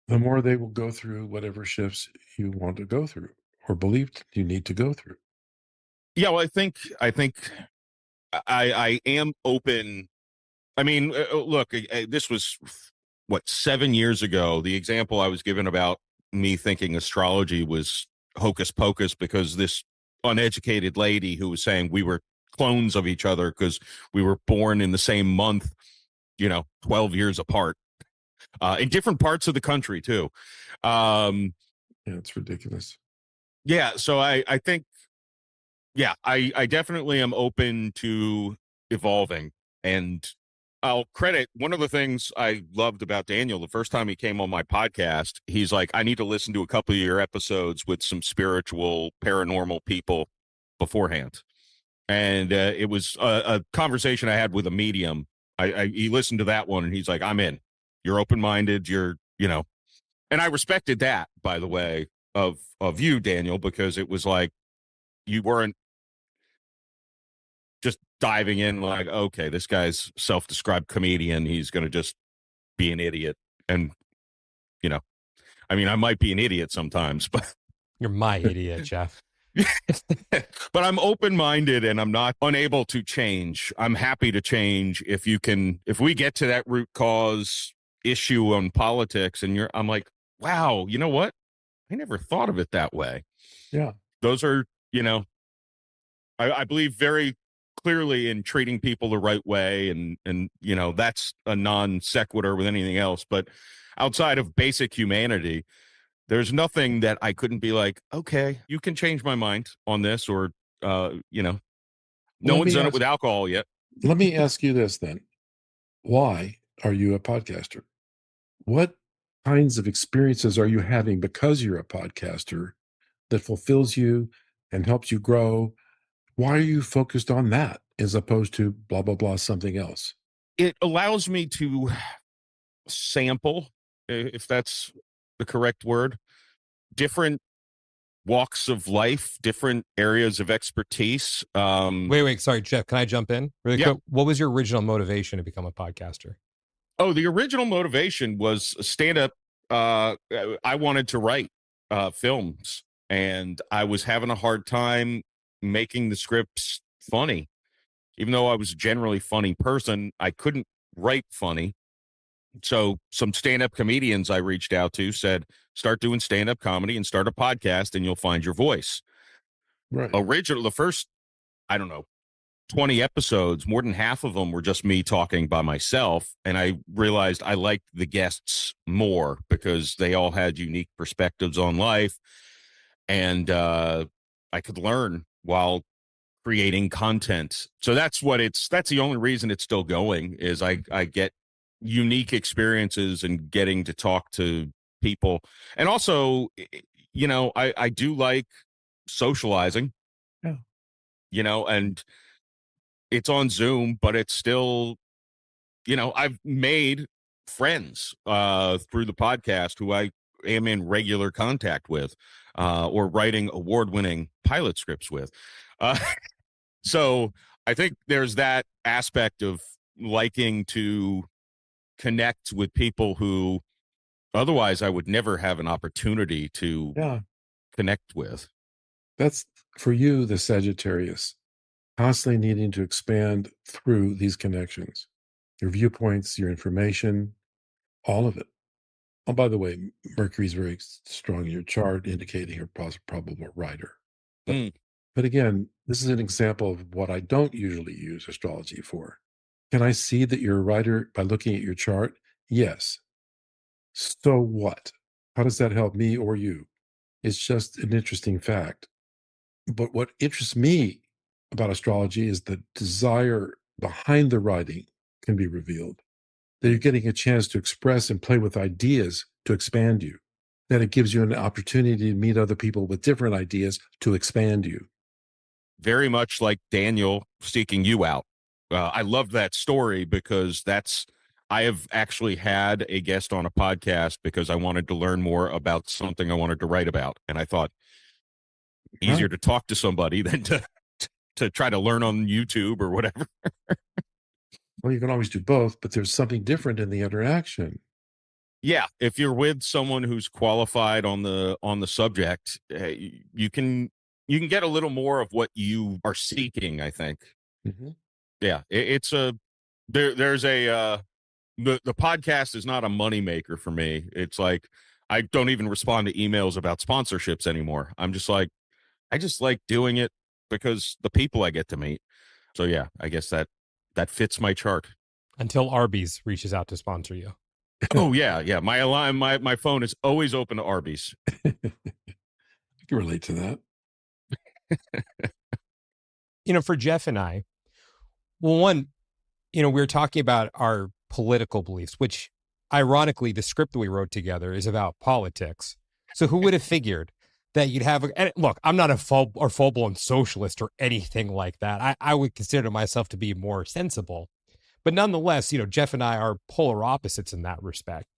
the more they will go through whatever shifts you want to go through or believe you need to go through. Yeah, well, I think I am open. I mean, look, this was, 7 years ago. The example I was given about me thinking astrology was hocus pocus because this uneducated lady who was saying we were clones of each other because we were born in the same month, 12 years apart, in different parts of the country too. Yeah, it's ridiculous. Yeah, so I think, I definitely am open to evolving. And I'll credit one of the things I loved about Daniel the first time he came on my podcast. He's like, I need to listen to a couple of your episodes with some spiritual, paranormal people beforehand. And it was a conversation I had with a medium. He listened to that one and he's like, I'm in. You're open-minded. And I respected that, by the way, of you, Daniel, because it was like you weren't just diving in like, okay, this guy's self-described comedian. He's going to just be an idiot. And, I mean, I might be an idiot sometimes, but You're my idiot, Jeff. but I'm open-minded and I'm not unable to change. I'm happy to change if we get to that root cause issue on politics and I'm like, wow, you know what? I never thought of it that way. Yeah. Those are, I believe very clearly in treating people the right way. And that's a non sequitur with anything else. But outside of basic humanity, there's nothing that I couldn't be like, okay, you can change my mind on this, or, no one's done it with alcohol yet. Let me ask you this then. Why are you a podcaster? What kinds of experiences are you having because you're a podcaster that fulfills you and helps you grow? Why are you focused on that as opposed to blah, blah, blah, something else? It allows me to sample, if that's the correct word, different walks of life, different areas of expertise. Wait, sorry, Jeff, can I jump in really quick? What was your original motivation to become a podcaster? Oh, the original motivation was stand-up. I wanted to write films, and I was having a hard time making the scripts funny. Even though I was a generally funny person, I couldn't write funny. So some stand-up comedians I reached out to said, start doing stand-up comedy and start a podcast and you'll find your voice. Right. The first I don't know, 20 episodes, more than half of them were just me talking by myself. And I realized I liked the guests more because they all had unique perspectives on life. And I could learn while creating content. So that's the only reason it's still going is I get unique experiences and getting to talk to people. And also, I do like socializing, Yeah. and it's on Zoom, but it's still, I've made friends through the podcast who I am in regular contact with, or writing award-winning pilot scripts with. Uh, so I think there's that aspect of liking to connect with people who otherwise I would never have an opportunity to Yeah. connect with. That's for you, the Sagittarius, constantly needing to expand through these connections, your viewpoints, your information, all of it. Oh, by the way, Mercury's very strong in your chart, indicating you're a probable writer. But, Mm. but again, this is an example of what I don't usually use astrology for. Can I see that you're a writer by looking at your chart? Yes. So what? How does that help me or you? It's just an interesting fact. But what interests me about astrology is the desire behind the writing can be revealed, that you're getting a chance to express and play with ideas to expand you, that it gives you an opportunity to meet other people with different ideas to expand you. Very much like Daniel seeking you out. I love that story because I have actually had a guest on a podcast because I wanted to learn more about something I wanted to write about. And I thought easier to talk to somebody than to try to learn on YouTube or whatever. Well, you can always do both, but there's something different in the interaction. Yeah, if you're with someone who's qualified on the subject, you can get a little more of what you are seeking, I think. Mm-hmm. Yeah, it's a there's a the podcast is not a moneymaker for me. It's like I don't even respond to emails about sponsorships anymore. I'm just like I just like doing it because the people I get to meet. So yeah, I guess that fits my chart. Until Arby's reaches out to sponsor you. Oh yeah. My phone is always open to Arby's. I can relate to that. For Jeff and I, well, one, we were talking about our political beliefs, which ironically, the script we wrote together is about politics. So who would have figured that you'd have, and look, I'm not a full-blown socialist or anything like that. I would consider myself to be more sensible. But nonetheless, Jeff and I are polar opposites in that respect.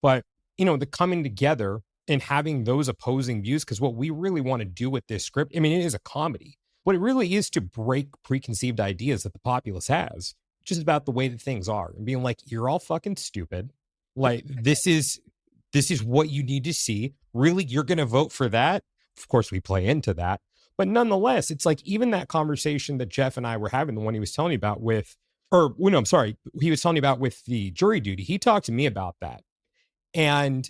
But, the coming together and having those opposing views, because what we really want to do with this script, I mean, it is a comedy, but it really is to break preconceived ideas that the populace has, just about the way that things are and being like, you're all fucking stupid. Like, this is what you need to see. Really, you're going to vote for that? Of course, we play into that. But nonetheless, it's like even that conversation that Jeff and I were having, the one he was telling me about with, he was telling me about with the jury duty. He talked to me about that. And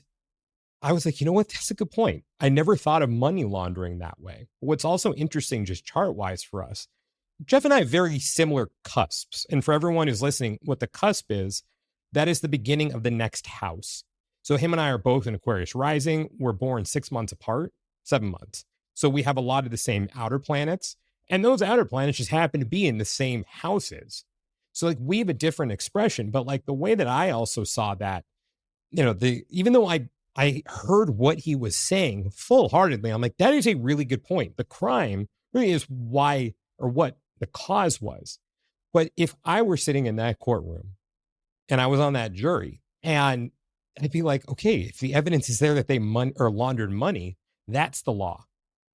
I was like, you know what? That's a good point. I never thought of money laundering that way. What's also interesting, just chart wise for us, Jeff and I have very similar cusps. And for everyone who's listening, what the cusp is, that is the beginning of the next house. So him and I are both in Aquarius rising. We're born 6 months apart, 7 months. So we have a lot of the same outer planets. And those outer planets just happen to be in the same houses. So like we have a different expression, but like the way that I also saw that, even though I heard what he was saying full-heartedly, I'm like, that is a really good point. The crime really is why or what the cause was. But if I were sitting in that courtroom and I was on that jury, and I'd be like, okay, if the evidence is there that they laundered money, that's the law.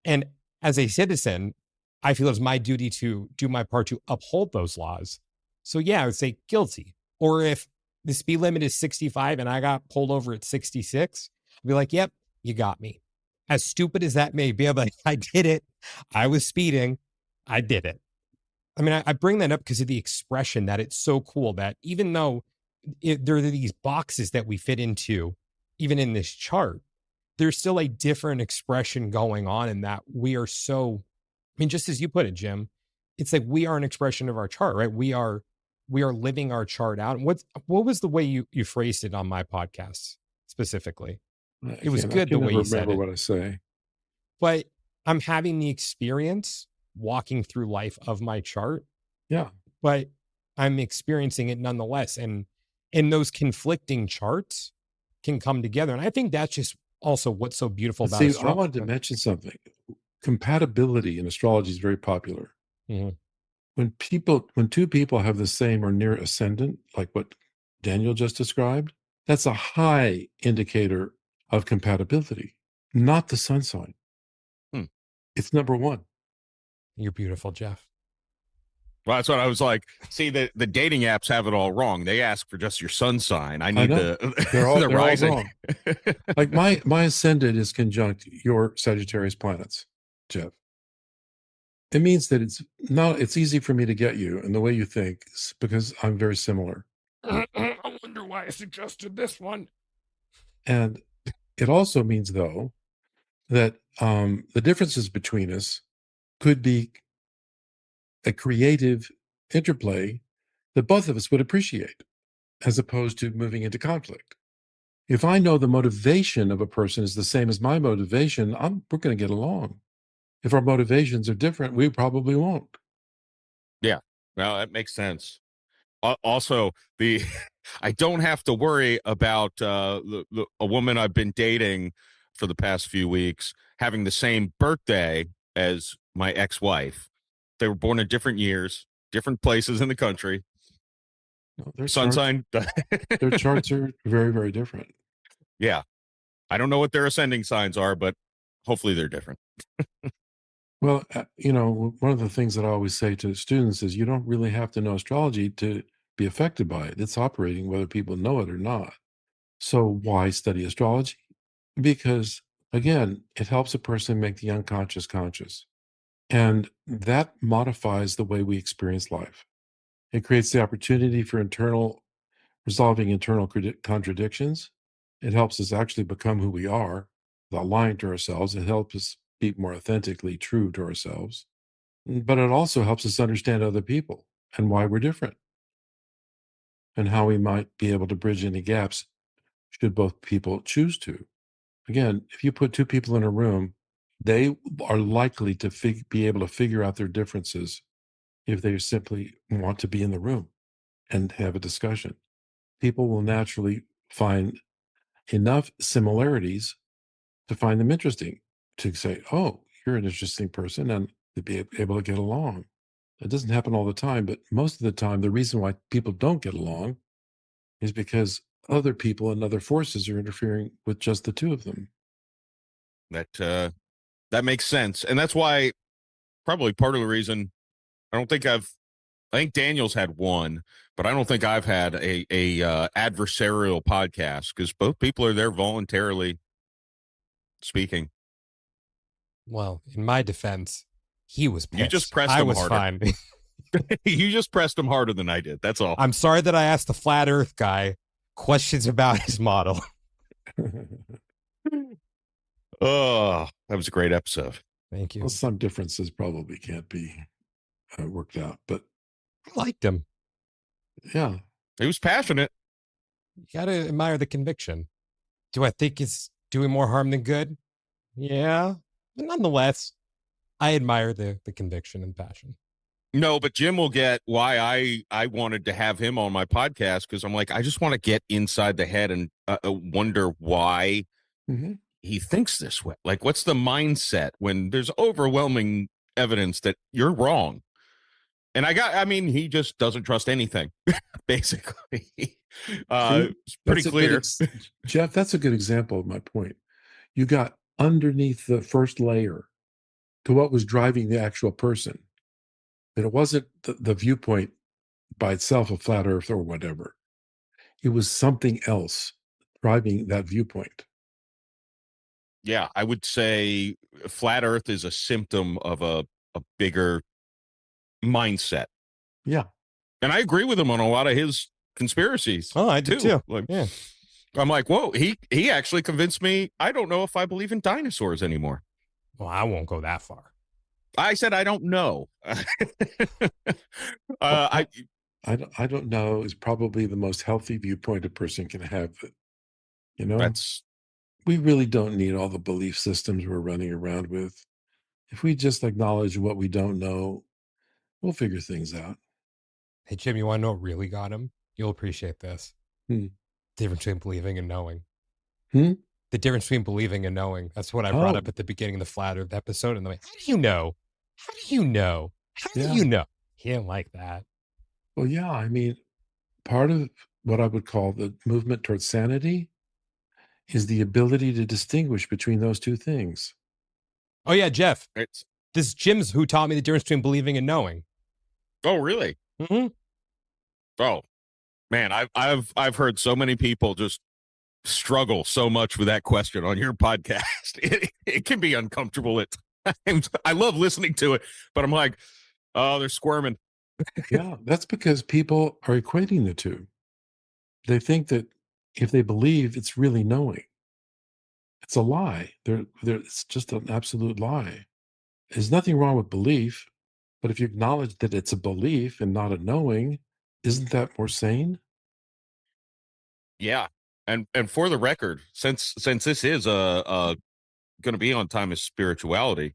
And as a citizen, I feel it's my duty to do my part to uphold those laws. So yeah, I would say guilty. Or if the speed limit is 65 and I got pulled over at 66, I'd be like, yep, you got me. As stupid as that may be, I'm like, I did it. I was speeding. I did it. I mean, I bring that up because of the expression that it's so cool that even though there are these boxes that we fit into, even in this chart, there's still a different expression going on in that we are so, I mean, just as you put it, Jim, it's like we are an expression of our chart, right? We are living our chart out. What was the way you phrased it on my podcast specifically? It was I good the can way never you said remember it. what I say. But I'm having the experience walking through life of my chart. Yeah. But I'm experiencing it nonetheless. And those conflicting charts can come together. And I think that's just also what's so beautiful But about see, I astrology. wanted to mention something. Compatibility in astrology is very popular. Mhm. When two people have the same or near ascendant, like what Daniel just described, that's a high indicator of compatibility, not the sun sign. Hmm. It's number one. You're beautiful, Jeff. Well, that's what I was like. See, the dating apps have it all wrong. They ask for just your sun sign. I need know. the They're all, the they're all rising. wrong. Like my ascendant is conjunct your Sagittarius planets, Jeff. It means that it's easy for me to get you and the way you think because I'm very similar. I wonder why I suggested this one. And it also means, though, that the differences between us could be a creative interplay that both of us would appreciate, as opposed to moving into conflict. If I know the motivation of a person is the same as my motivation, we're going to get along. If our motivations are different, we probably won't. Yeah, well, that makes sense. Also, I don't have to worry about a woman I've been dating for the past few weeks having the same birthday as my ex-wife. They were born in different years, different places in the country. No, Sun sign. Their charts are very, very different. Yeah. I don't know what their ascending signs are, but hopefully they're different. Well, one of the things that I always say to students is you don't really have to know astrology to be affected by it. It's operating whether people know it or not. So why study astrology? Because, again, it helps a person make the unconscious conscious. And that modifies the way we experience life. It creates the opportunity for resolving internal contradictions. It helps us actually become who we are, aligned to ourselves. It helps us be more authentically true to ourselves. But it also helps us understand other people and why we're different and how we might be able to bridge any gaps should both people choose to. Again, if you put two people in a room, they are likely to be able to figure out their differences if they simply want to be in the room and have a discussion. People will naturally find enough similarities to find them interesting, to say, oh, you're an interesting person, and to be able to get along. It doesn't happen all the time, but most of the time, the reason why people don't get along is because other people and other forces are interfering with just the two of them. That makes sense. And that's why probably part of the reason I think Daniel's had one, but I don't think I've had a adversarial podcast because both people are there voluntarily speaking. Well, in my defense, he was pissed. You just pressed I him was harder. fine. You just pressed him harder than I did. That's all. I'm sorry that I asked the flat earth guy questions about his model. Oh, that was a great episode. Thank you. Well, some differences probably can't be worked out, but I liked him. yeah. He was passionate. You got to admire the conviction. Do I think it's doing more harm than good? Yeah. But nonetheless, I admire the conviction and passion. No, but Jim will get why I wanted to have him on my podcast because I'm like, I just want to get inside the head and wonder why he thinks this way. Like, what's the mindset when there's overwhelming evidence that you're wrong? And he just doesn't trust anything, basically. It's pretty clear. Jeff, that's a good example of my point. You got underneath the first layer to what was driving the actual person. That it wasn't the viewpoint by itself of flat earth or whatever. It was something else driving that viewpoint. Yeah, I would say flat earth is a symptom of a bigger mindset. Yeah. And I agree with him on a lot of his conspiracies. Oh, I do too. Like, yeah. I'm like, whoa, he actually convinced me I don't know if I believe in dinosaurs anymore. Well, I won't go that far. I said I don't know. Well, I I don't know is probably the most healthy viewpoint a person can have. You know, that's we really don't need all the belief systems we're running around with. If we just acknowledge what we don't know, we'll figure things out. Hey, Jim, you want to know what really got him? You'll appreciate this. Hmm. Difference between believing and knowing. Hmm? The difference between believing and knowing. That's what I brought Oh, up at the beginning of the flat earth episode. And the way, how do you know? How do you know? How do yeah. you know? He didn't like that. Well, yeah. I mean, part of what I would call the movement towards sanity is the ability to distinguish between those two things. Oh, yeah, Jeff. it's This Jim's who taught me the difference between believing and knowing. oh really? Mm-hmm. Oh man, I've heard so many people just struggle so much with that question on your podcast. It can be uncomfortable at times. I love listening to it, but I'm like, oh, they're squirming. Yeah, that's because people are equating the two. They think that if they believe, it's really knowing. It's a lie. It's just an absolute lie. There's nothing wrong with belief, but if you acknowledge that it's a belief and not a knowing, isn't that more sane? Yeah, and for the record, since this is a going to be on Time of Spirituality,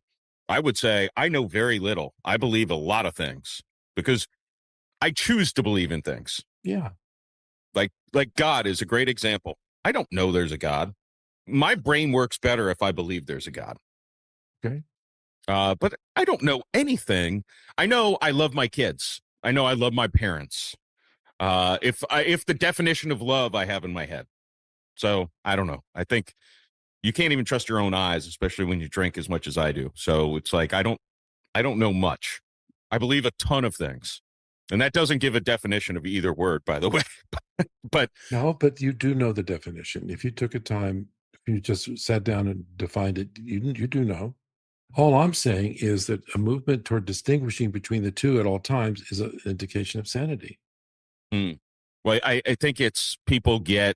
I would say I know very little. I believe a lot of things because I choose to believe in things. Yeah. Like God is a great example. I don't know there's a God. My brain works better if I believe there's a God. Okay. But I don't know anything. I know I love my kids. I know I love my parents. If the definition of love I have in my head. So I don't know. I think you can't even trust your own eyes, especially when you drink as much as I do. So it's like I don't know much. I believe a ton of things. And that doesn't give a definition of either word, by the way. But No, but you do know the definition. If you took a time, if you just sat down and defined it, you do know. All I'm saying is that a movement toward distinguishing between the two at all times is an indication of sanity. well, I think it's people get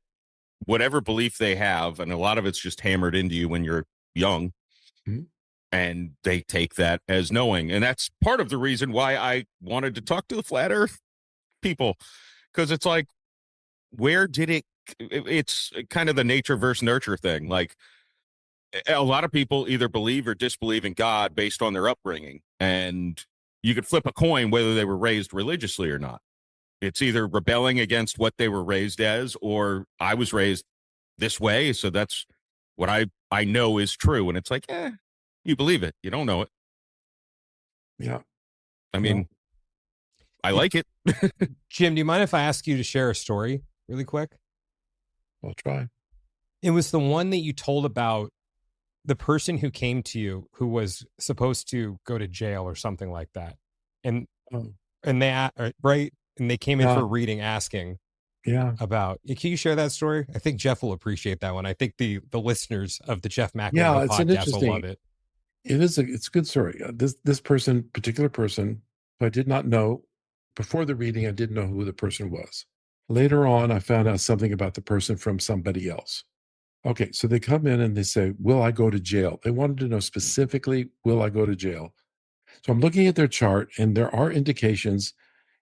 whatever belief they have, and a lot of it's just hammered into you when you're young, Mhm. and they take that as knowing. And that's part of the reason why I wanted to talk to the flat earth people, because it's like, where did it's kind of the nature versus nurture thing. Like a lot of people either believe or disbelieve in God based on their upbringing, and you could flip a coin whether they were raised religiously or not. It's either rebelling against what they were raised as, or I was raised this way, so that's what I know is true. And it's like, you believe it, you don't know it. Yeah. I Well, mean, I like it. Jim, do you mind if I ask you to share a story really quick? I'll try. It was the one that you told about the person who came to you who was supposed to go to jail or something like that. And Oh, and they right and they came in for yeah. a reading asking Yeah. about, can you share that story? I think Jeff will appreciate that one. I think the listeners of the Jeff Yeah. Macolino It's an podcast will love interesting, it. it's a good story. This particular person, who I did not know before the reading, I didn't know who the person was. Later on, I found out something about the person from somebody else. Okay, so they come in and they say, will I go to jail? They wanted to know specifically, will I go to jail? So I'm looking at their chart, and there are indications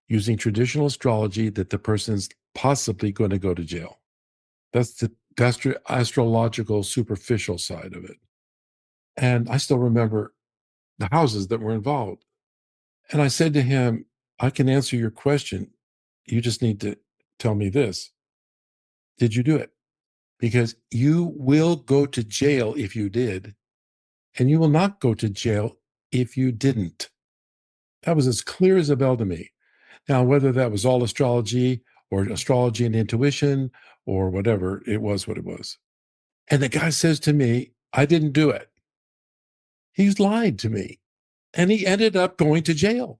using traditional astrology that the person's possibly going to go to jail. That's the astrological superficial side of it. And I still remember the houses that were involved. And I said to him, I can answer your question. You just need to tell me this. Did you do it? Because you will go to jail if you did, and you will not go to jail if you didn't. That was as clear as a bell to me. Now, whether that was all astrology or astrology and intuition or whatever, it was what it was. And the guy says to me, I didn't do it. He's lied to me. And he ended up going to jail.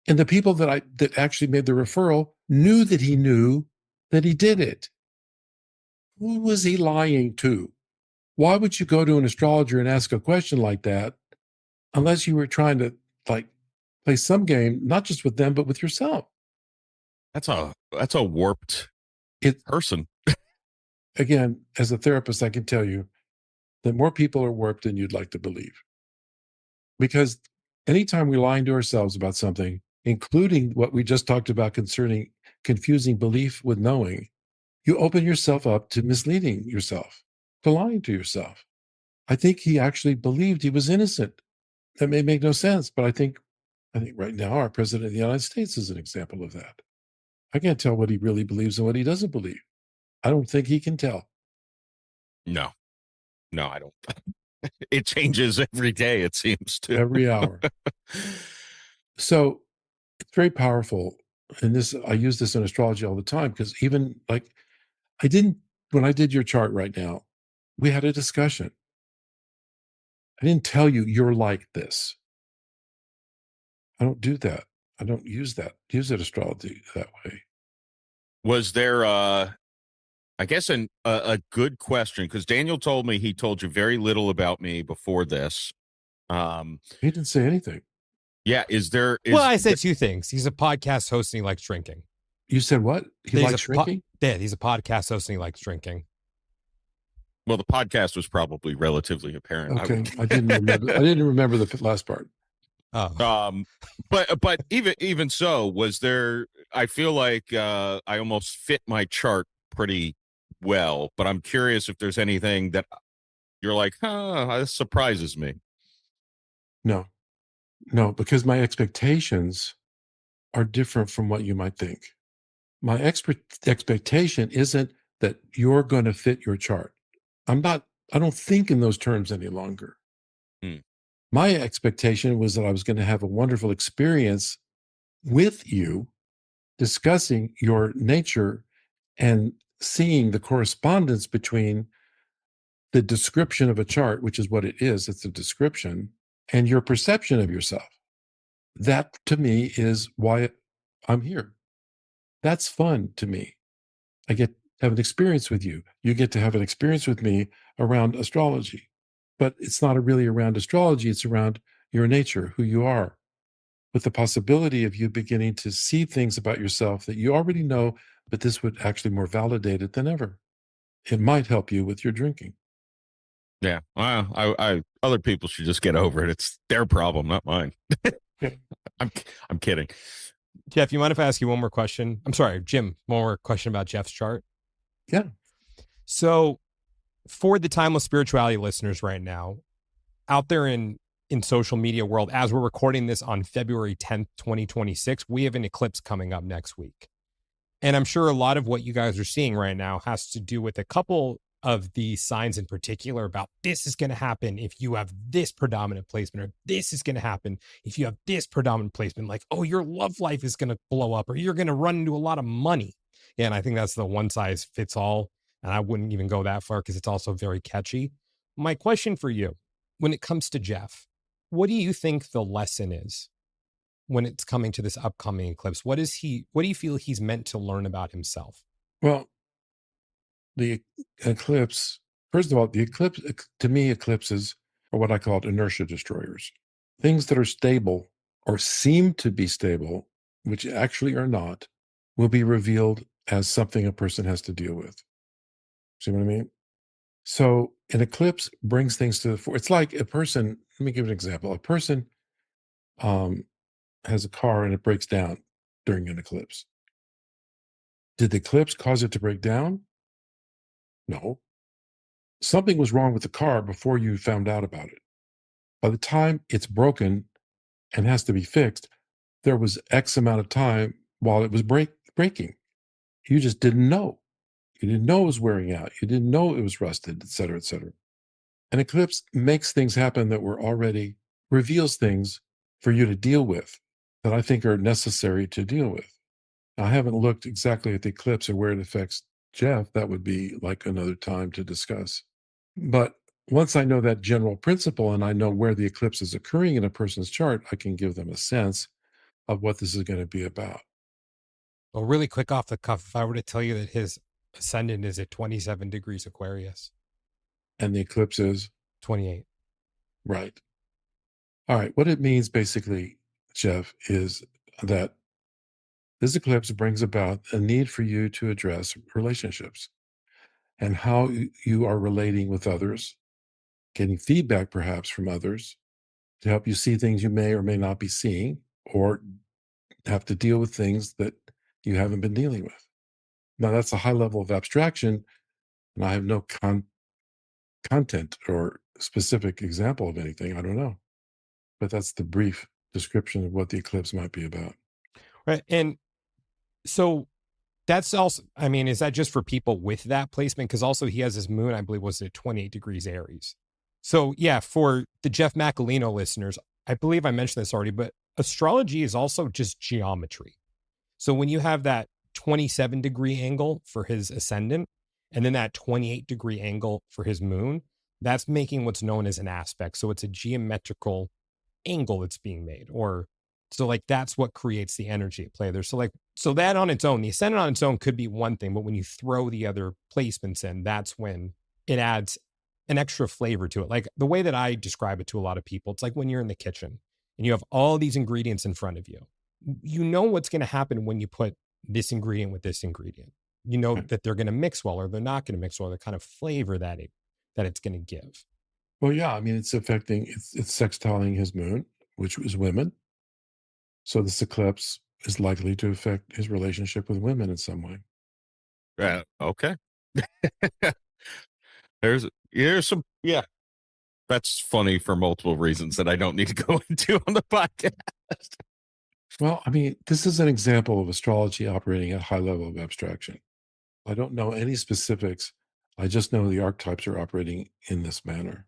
And the people that actually made the referral knew that he knew that he did it. Who was he lying to? Why would you go to an astrologer and ask a question like that unless you were trying to like play some game, not just with them, but with yourself? That's a warped It person. again, as a therapist, I can tell you that more people are warped than you'd like to believe. Because Anytime we're lying to ourselves about something, including what we just talked about concerning confusing belief with knowing, you open yourself up to misleading yourself, to lying to yourself. I think he actually believed he was innocent. That may make no sense, but I think right now our president of the United States is an example of that. I can't tell what he really believes and what he doesn't believe. I don't think he can tell. No, I don't. It changes every day, it seems to. Every hour. So it's very powerful. And I use this in astrology all the time, because even like when I did your chart right now, we had a discussion. I didn't tell you you're like this. I don't do that. I don't use it astrology that way. Was there, I guess, a good question? Because Daniel told me he told you very little about me before this. He didn't say anything. Yeah, Well, I said two things. He's a podcast host and he likes drinking. You said what? He likes drinking? Yeah, he's a podcast host and he likes drinking. Well, the podcast was probably relatively apparent. Okay, I didn't remember. I didn't remember the last part. Oh. But even so, was there? I feel like I almost fit my chart pretty well, but I'm curious if there's anything that you're like, this surprises me. No, because my expectations are different from what you might think. My expectation isn't that you're going to fit your chart. I don't think in those terms any longer. My expectation was that I was going to have a wonderful experience with you, discussing your nature and seeing the correspondence between the description of a chart, which is what it is, it's a description, and your perception of yourself. That to me is why I'm here. That's fun to me. I get to have an experience with you. You get to have an experience with me around astrology. But it's not really around astrology, it's around your nature, who you are, with the possibility of you beginning to see things about yourself that you already know, but this would actually more validate it than ever. It might help you with your drinking. Yeah, well, I other people should just get over it. It's their problem, not mine. Yeah. I'm kidding. Jeff, you mind if I ask you one more question? I'm sorry, Jim, one more question about Jeff's chart. Yeah. So for the Timeless Spirituality listeners right now, out there in social media world, as we're recording this on February 10th, 2026, we have an eclipse coming up next week. And I'm sure a lot of what you guys are seeing right now has to do with a couple of the signs in particular about this is going to happen if you have this predominant placement, or this is going to happen if you have this predominant placement, like, oh, your love life is going to blow up, or you're going to run into a lot of money. Yeah, and I think that's the one size fits all. And I wouldn't even go that far because it's also very catchy. My question for you, when it comes to Jeff, what do you think the lesson is when it's coming to this upcoming eclipse? What do you feel he's meant to learn about himself? Well, the eclipse, first of all, to me, eclipses are what I call inertia destroyers. Things that are stable or seem to be stable, which actually are not, will be revealed as something a person has to deal with. See what I mean? So an eclipse brings things to the fore. It's like a person, let me give an example. A person has a car and it breaks down during an eclipse. Did the eclipse cause it to break down? No. Something was wrong with the car before you found out about it. By the time it's broken and has to be fixed, there was X amount of time while it was breaking. You just didn't know. You didn't know it was wearing out. You didn't know it was rusted, et cetera, et cetera. An eclipse makes things happen that were already, reveals things for you to deal with that I think are necessary to deal with. Now, I haven't looked exactly at the eclipse or where it affects Jeff. That would be like another time to discuss. But once I know that general principle and I know where the eclipse is occurring in a person's chart, I can give them a sense of what this is going to be about. Well, really quick off the cuff, if I were to tell you that his ascendant is at 27 degrees Aquarius. And the eclipse is? 28. Right. All right. What it means basically, Jeff, is that this eclipse brings about a need for you to address relationships and how you are relating with others, getting feedback perhaps from others, to help you see things you may or may not be seeing, or have to deal with things that you haven't been dealing with. Now, that's a high level of abstraction, and I have no content or specific example of anything. I don't know. But that's the brief description of what the eclipse might be about. Right. And so that's also, I mean, is that just for people with that placement? Because also he has his moon, I believe, was at 28 degrees Aries. So yeah, for the Jeff Macolino listeners, I believe I mentioned this already, but astrology is also just geometry. So when you have that 27-degree angle for his ascendant, and then that 28-degree angle for his moon, that's making what's known as an aspect. So it's a geometrical angle that's being made, or so like that's what creates the energy at play there. So that on its own, the ascendant on its own could be one thing, but when you throw the other placements in, that's when it adds an extra flavor to it. Like the way that I describe it to a lot of people, it's like when you're in the kitchen and you have all these ingredients in front of you. You know what's going to happen when you put this ingredient with this ingredient. You know that they're going to mix well, or they're not going to mix well, the kind of flavor that it's going to give. Well, yeah, I mean, it's sextiling his moon, which was women. So this eclipse is likely to affect his relationship with women in some way. Okay. Here's some, yeah. That's funny for multiple reasons that I don't need to go into on the podcast. Well, I mean, this is an example of astrology operating at a high level of abstraction. I don't know any specifics. I just know the archetypes are operating in this manner.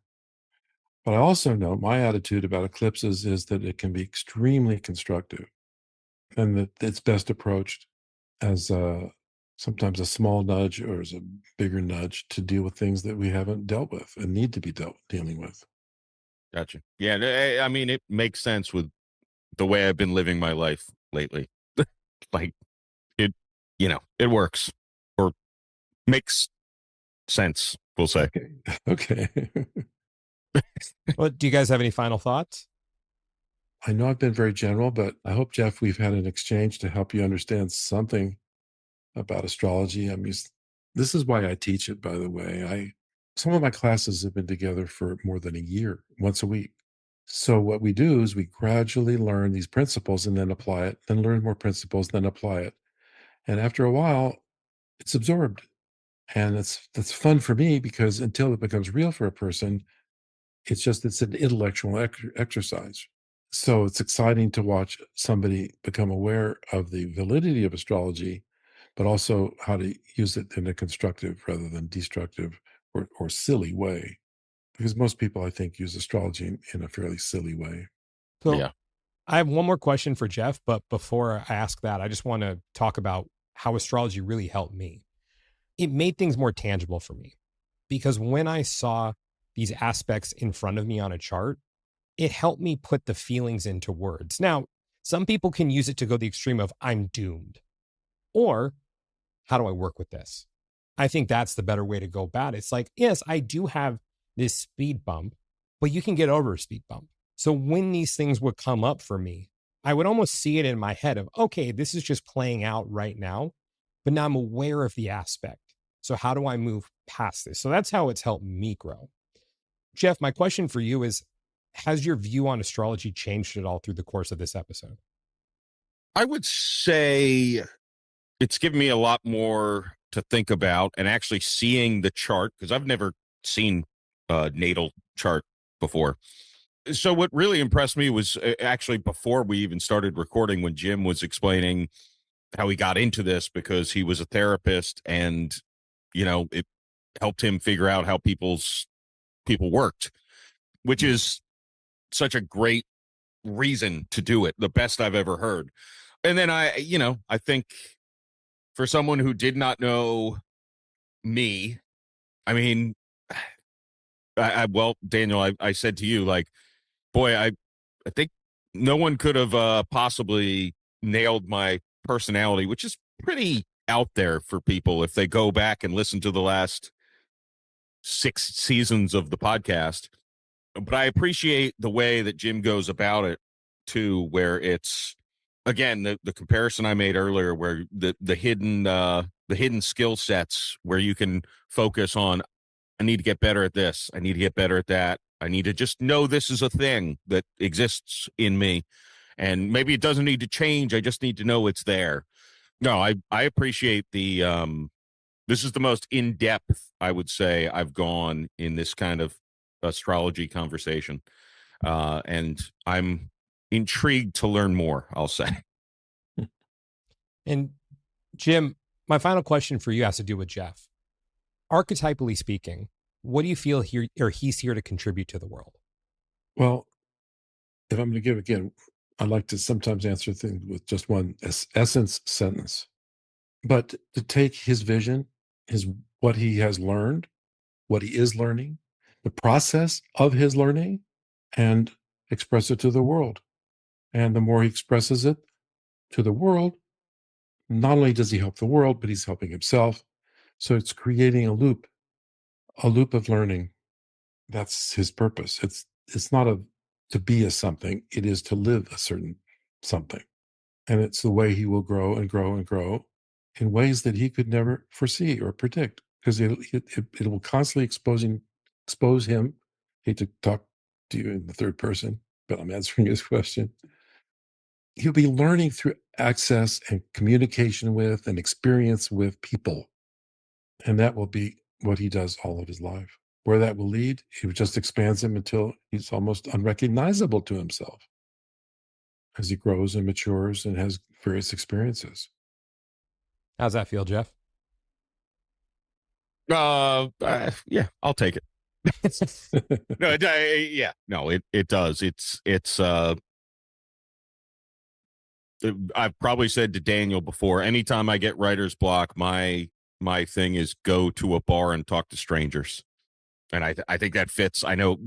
But I also know my attitude about eclipses is that it can be extremely constructive, and that it's best approached as sometimes a small nudge or as a bigger nudge to deal with things that we haven't dealt with and need to be dealing with. Gotcha. Yeah, I mean, it makes sense with the way I've been living my life lately. Like it, it works or makes sense, we'll say. Okay. Well, do you guys have any final thoughts? I know I've been very general, but I hope, Jeff, we've had an exchange to help you understand something about astrology. I mean, this is why I teach it, by the way. Some of my classes have been together for more than a year, once a week. So what we do is we gradually learn these principles and then apply it, then learn more principles, then apply it. And after a while, it's absorbed. And that's fun for me, because until it becomes real for a person, it's an intellectual exercise. So it's exciting to watch somebody become aware of the validity of astrology, but also how to use it in a constructive rather than destructive or silly way. Because most people, I think, use astrology in a fairly silly way. So Yeah. I have one more question for Jeff, but before I ask that, I just want to talk about how astrology really helped me. It made things more tangible for me, because when I saw these aspects in front of me on a chart, it helped me put the feelings into words. Now, some people can use it to go the extreme of I'm doomed, or how do I work with this? I think that's the better way to go about it. It's like, yes, I do have this speed bump, but you can get over a speed bump. So when these things would come up for me, I would almost see it in my head of, okay, this is just playing out right now, but now I'm aware of the aspect. So how do I move past this? So that's how it's helped me grow. Jeff, my question for you is, has your view on astrology changed at all through the course of this episode? I would say it's given me a lot more to think about, and actually seeing the chart, because I've never seen a natal chart before. So what really impressed me was actually before we even started recording, when Jim was explaining how he got into this, because he was a therapist, and it helped him figure out how people worked, which is such a great reason to do it, the best I've ever heard. And then I think for someone who did not know me, I mean, well, Daniel, I said to you, like, boy, I think no one could have possibly nailed my personality, which is pretty out there for people if they go back and listen to the last 6 seasons of the podcast. But I appreciate the way that Jim goes about it too, where it's, again, the comparison I made earlier, where the hidden skill sets, where you can focus on, I need to get better at this, I need to get better at that, I need to just know this is a thing that exists in me. And maybe it doesn't need to change. I just need to know it's there. No, I appreciate the this is the most in-depth, I would say, I've gone in this kind of astrology conversation. And I'm intrigued to learn more, I'll say. And Jim, my final question for you has to do with Jeff. Archetypally speaking, what do you feel here or he's here to contribute to the world? Well, if I'm going to give again, I like to sometimes answer things with just one essence sentence. But to take his vision, what he has learned, what he is learning, the process of his learning, and express it to the world. And the more he expresses it to the world, not only does he help the world, but he's helping himself. So it's creating a loop of learning. That's his purpose. It's not to be a something, it is to live a certain something. And it's the way he will grow and grow and grow in ways that he could never foresee or predict, because it will constantly expose him. Hate to talk to you in the third person, but I'm answering his question. He'll be learning through access and communication with and experience with people. And that will be what he does all of his life. Where that will lead, it just expands him until he's almost unrecognizable to himself as he grows and matures and has various experiences. How's that feel, Jeff? Yeah, I'll take it. No, yeah, no, it does. It's I've probably said to Daniel before, anytime I get writer's block, my thing is go to a bar and talk to strangers. And I think that fits. I know,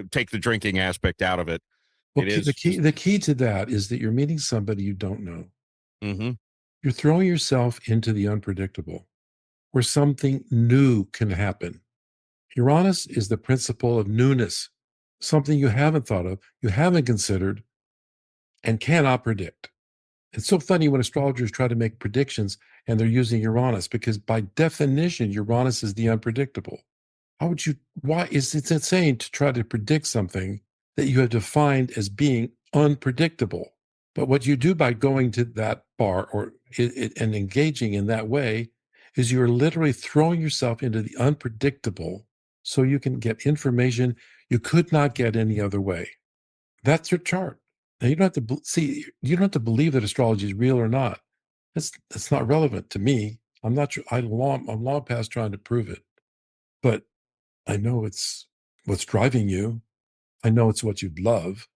take the drinking aspect out of it. Well, It is the key to that is that you're meeting somebody you don't know. Mm-hmm. You're throwing yourself into the unpredictable, where something new can happen. Uranus is the principle of newness, something you haven't thought of, you haven't considered, and cannot predict. It's so funny when astrologers try to make predictions and they're using Uranus, because by definition, Uranus is the unpredictable. Why is it insane to try to predict something that you have defined as being unpredictable? But what you do by going to that bar and engaging in that way is you're literally throwing yourself into the unpredictable so you can get information you could not get any other way. That's your chart. Now you don't have to you don't have to believe that astrology is real or not. That's not relevant to me. I'm not sure. I'm long past trying to prove it, but I know it's what's driving you. I know it's what you'd love.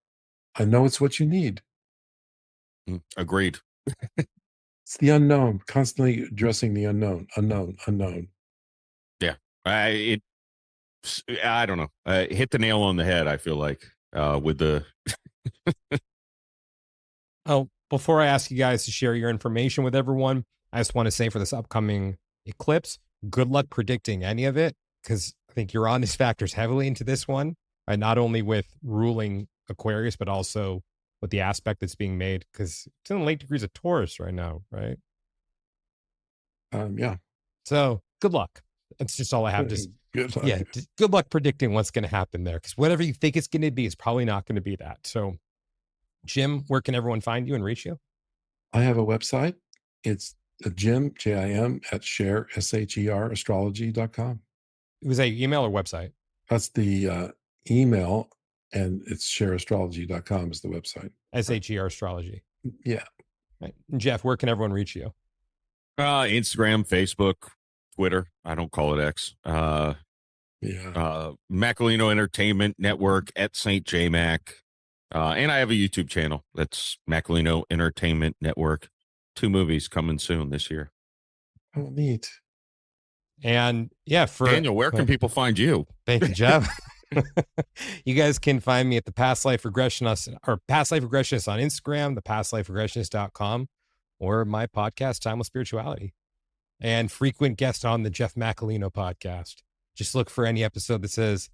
I know it's what you need. Agreed. It's the unknown, constantly addressing the unknown. Yeah. I don't know. Hit the nail on the head, I feel like, with the. Oh, before I ask you guys to share your information with everyone, I just want to say for this upcoming eclipse, good luck predicting any of it, because I think Uranus factors heavily into this one, and not only with ruling Aquarius, but also with the aspect that's being made, because it's in the late degrees of Taurus right now, right? Yeah. So good luck. That's just all I have. Just good luck. Yeah, good luck predicting what's going to happen there, because whatever you think it's going to be is probably not going to be that. So, Jim, where can everyone find you and reach you? I have a website. It's Jim, Jim, at Sher, Sher, astrology.com. Was that your email or website? That's the email, and it's sherastrology.com is the website. Sher Astrology. Yeah. Right. And Jeff, where can everyone reach you? Instagram, Facebook, Twitter. I don't call it X. Macolino Entertainment Network at St. J Mac. And I have a YouTube channel. That's Macolino Entertainment Network. 2 movies coming soon this year. Oh, neat. And yeah, for Daniel, where can people find you? Thank you, Jeff. You guys can find me at the Past Life Regressionist or Past Life Regressionist on Instagram, the pastliferegressionist.com, or my podcast, Timeless Spirituality, and frequent guest on the Jeff Macolino podcast. Just look for any episode that says,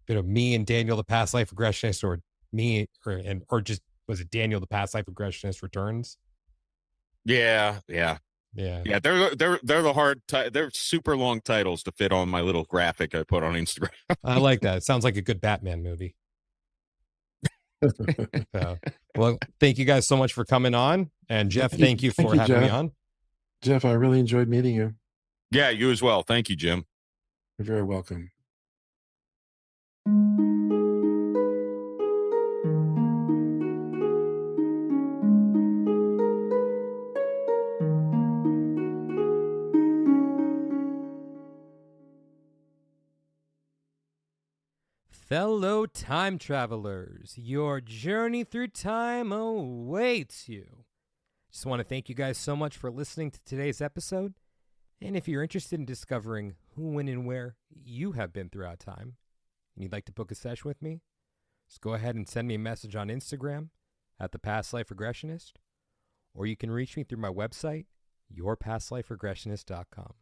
me and Daniel, the Past Life Regressionist, or me, or just, was it Daniel, the Past Life Regressionist returns? Yeah. Yeah. Yeah, they're the they're super long titles to fit on my little graphic I put on Instagram. I like that. It sounds like a good Batman movie. So, well, thank you guys so much for coming on. And Jeff, thank you for having me Jeff. on. Jeff, I really enjoyed meeting you. Yeah, you as well. Thank you, Jim. You're very welcome. Fellow time travelers, your journey through time awaits you. Just want to thank you guys so much for listening to today's episode. And if you're interested in discovering who, when, and where you have been throughout time, and you'd like to book a session with me, just go ahead and send me a message on Instagram at The Past Life Regressionist, or you can reach me through my website, yourpastliferegressionist.com.